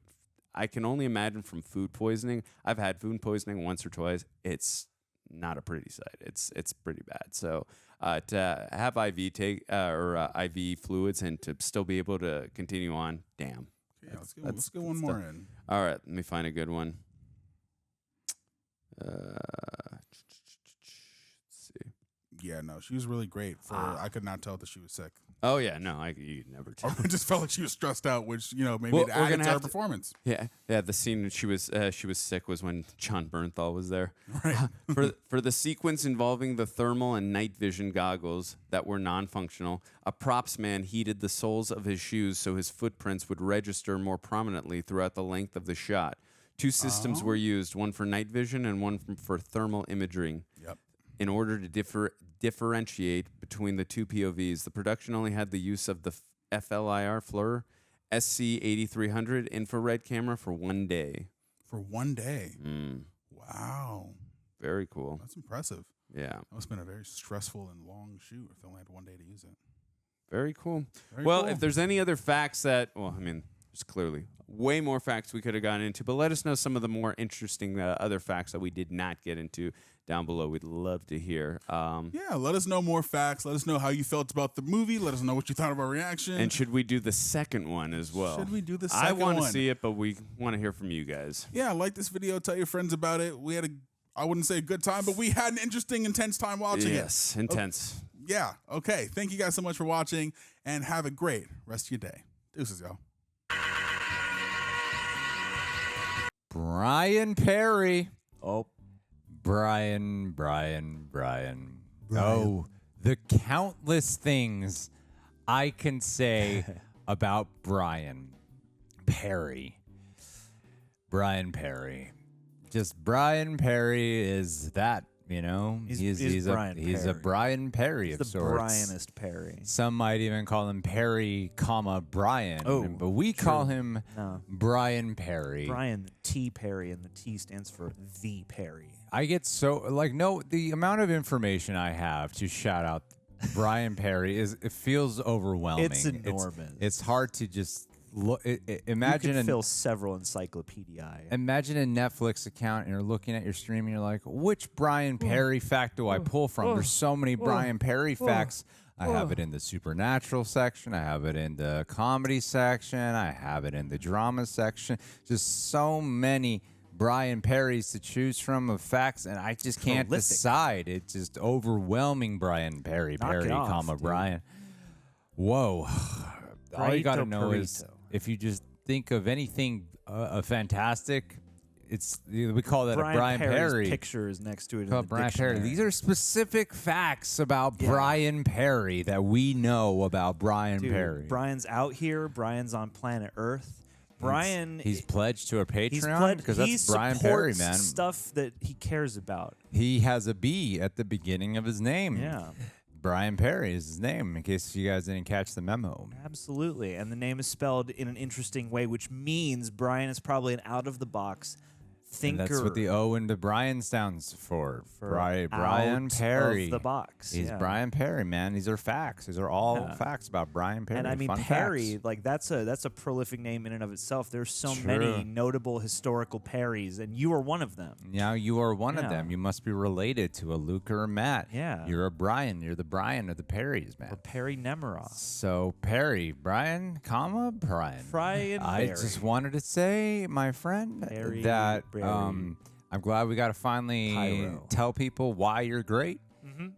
Speaker 3: I can only imagine from food poisoning. I've had food poisoning once or twice. It's not a pretty sight. It's pretty bad. So to have IV fluids and to still be able to continue on, damn.
Speaker 2: Yeah, let's get one more in.
Speaker 3: All right, let me find a good one. Let's see.
Speaker 2: Yeah, no, she was really great. I could not tell that she was sick.
Speaker 3: Oh yeah, no, you never tell.
Speaker 2: I just felt like she was stressed out, which maybe it added to her performance.
Speaker 3: Yeah. The scene that she was sick was when John Bernthal was there.
Speaker 2: Right.
Speaker 3: For the sequence involving the thermal and night vision goggles that were non-functional, a props man heated the soles of his shoes so his footprints would register more prominently throughout the length of the shot. 2 systems were used, one for night vision and one for thermal imaging.
Speaker 2: Yep.
Speaker 3: In order to differentiate between the 2 POVs, the production only had the use of the FLIR SC8300 infrared camera for 1 day.
Speaker 2: For 1 day? Wow.
Speaker 3: Very cool.
Speaker 2: That's impressive.
Speaker 3: Yeah.
Speaker 2: That must have been a very stressful and long shoot if they only had 1 day to use it.
Speaker 3: Very cool.
Speaker 2: Very
Speaker 3: well,
Speaker 2: cool.
Speaker 3: If there's any other facts that, there's clearly way more facts we could have gotten into, but let us know some of the more interesting other facts that we did not get into down below. We'd love to hear.
Speaker 2: Yeah, let us know more facts. Let us know how you felt about the movie. Let us know what you thought of our reaction.
Speaker 3: And should we do the second one as well?
Speaker 2: Should we do the second one?
Speaker 3: I want to see it, but we want to hear from you guys.
Speaker 2: Yeah, like this video. Tell your friends about it. I wouldn't say a good time, but we had an interesting, intense time watching it.
Speaker 3: Yes, intense.
Speaker 2: Yeah. Okay. Thank you guys so much for watching, and have a great rest of your day. Deuces, y'all.
Speaker 1: Brian Perry.
Speaker 8: Oh.
Speaker 1: Brian. Oh, the countless things I can say about Brian Perry. Brian Perry. Just Brian Perry is that, you know?
Speaker 8: He's
Speaker 1: a Brian Perry of
Speaker 8: the
Speaker 1: sorts.
Speaker 8: Brianist Perry.
Speaker 1: Some might even call him Perry, Brian.
Speaker 8: Oh,
Speaker 1: but we call him Brian Perry.
Speaker 8: Brian T. Perry, and the T stands for the Perry.
Speaker 1: I get so the amount of information I have to shout out Brian Perry it feels overwhelming.
Speaker 8: It's enormous.
Speaker 1: It's hard to just look. Imagine
Speaker 8: you could fill several encyclopediae.
Speaker 1: Imagine a Netflix account and you're looking at your stream and you're like, which Brian Perry fact do I pull from? There's so many Brian Perry facts. I have it in the supernatural section. I have it in the comedy section. I have it in the drama section. Just so many Brian Perry's to choose from of facts, and I just can't decide. It's just overwhelming. Brian Perry, Brian. Whoa. All you got to know is if you just think of anything fantastic, we call that a Brian Perry.
Speaker 8: Picture is next to it. In
Speaker 1: the Brian Perry. These are specific facts about Brian Perry that we know about Brian Perry.
Speaker 8: Brian's out here. Brian's on planet Earth. Brian,
Speaker 1: he's pledged to a Patreon because that's Brian Perry, man.
Speaker 8: Stuff that he cares about.
Speaker 1: He has a B at the beginning of his name.
Speaker 8: Yeah.
Speaker 1: Brian Perry is his name, in case you guys didn't catch the memo.
Speaker 8: Absolutely. And the name is spelled in an interesting way, which means Brian is probably an out-of-the-box thinker.
Speaker 1: And that's what the O into Brian stands for. Brian Perry.
Speaker 8: Of the box.
Speaker 1: He's Brian Perry, man. These are facts. These are all facts about Brian Perry.
Speaker 8: And I mean,
Speaker 1: Fun
Speaker 8: Perry,
Speaker 1: facts.
Speaker 8: that's a prolific name in and of itself. There's so many notable historical Perrys, and you are one of them.
Speaker 1: Now you are one of them. You must be related to a Luke or a Matt.
Speaker 8: Yeah.
Speaker 1: You're a Brian. You're the Brian of the Perrys, man.
Speaker 8: Or Perry Nemiroff.
Speaker 1: So Perry, Brian, Brian.
Speaker 8: Brian
Speaker 1: I
Speaker 8: Perry.
Speaker 1: just wanted to say, my friend, that I'm glad we got to finally tell people why you're great.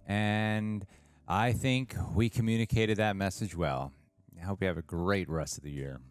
Speaker 1: And I think we communicated that message well. I hope you have a great rest of the year.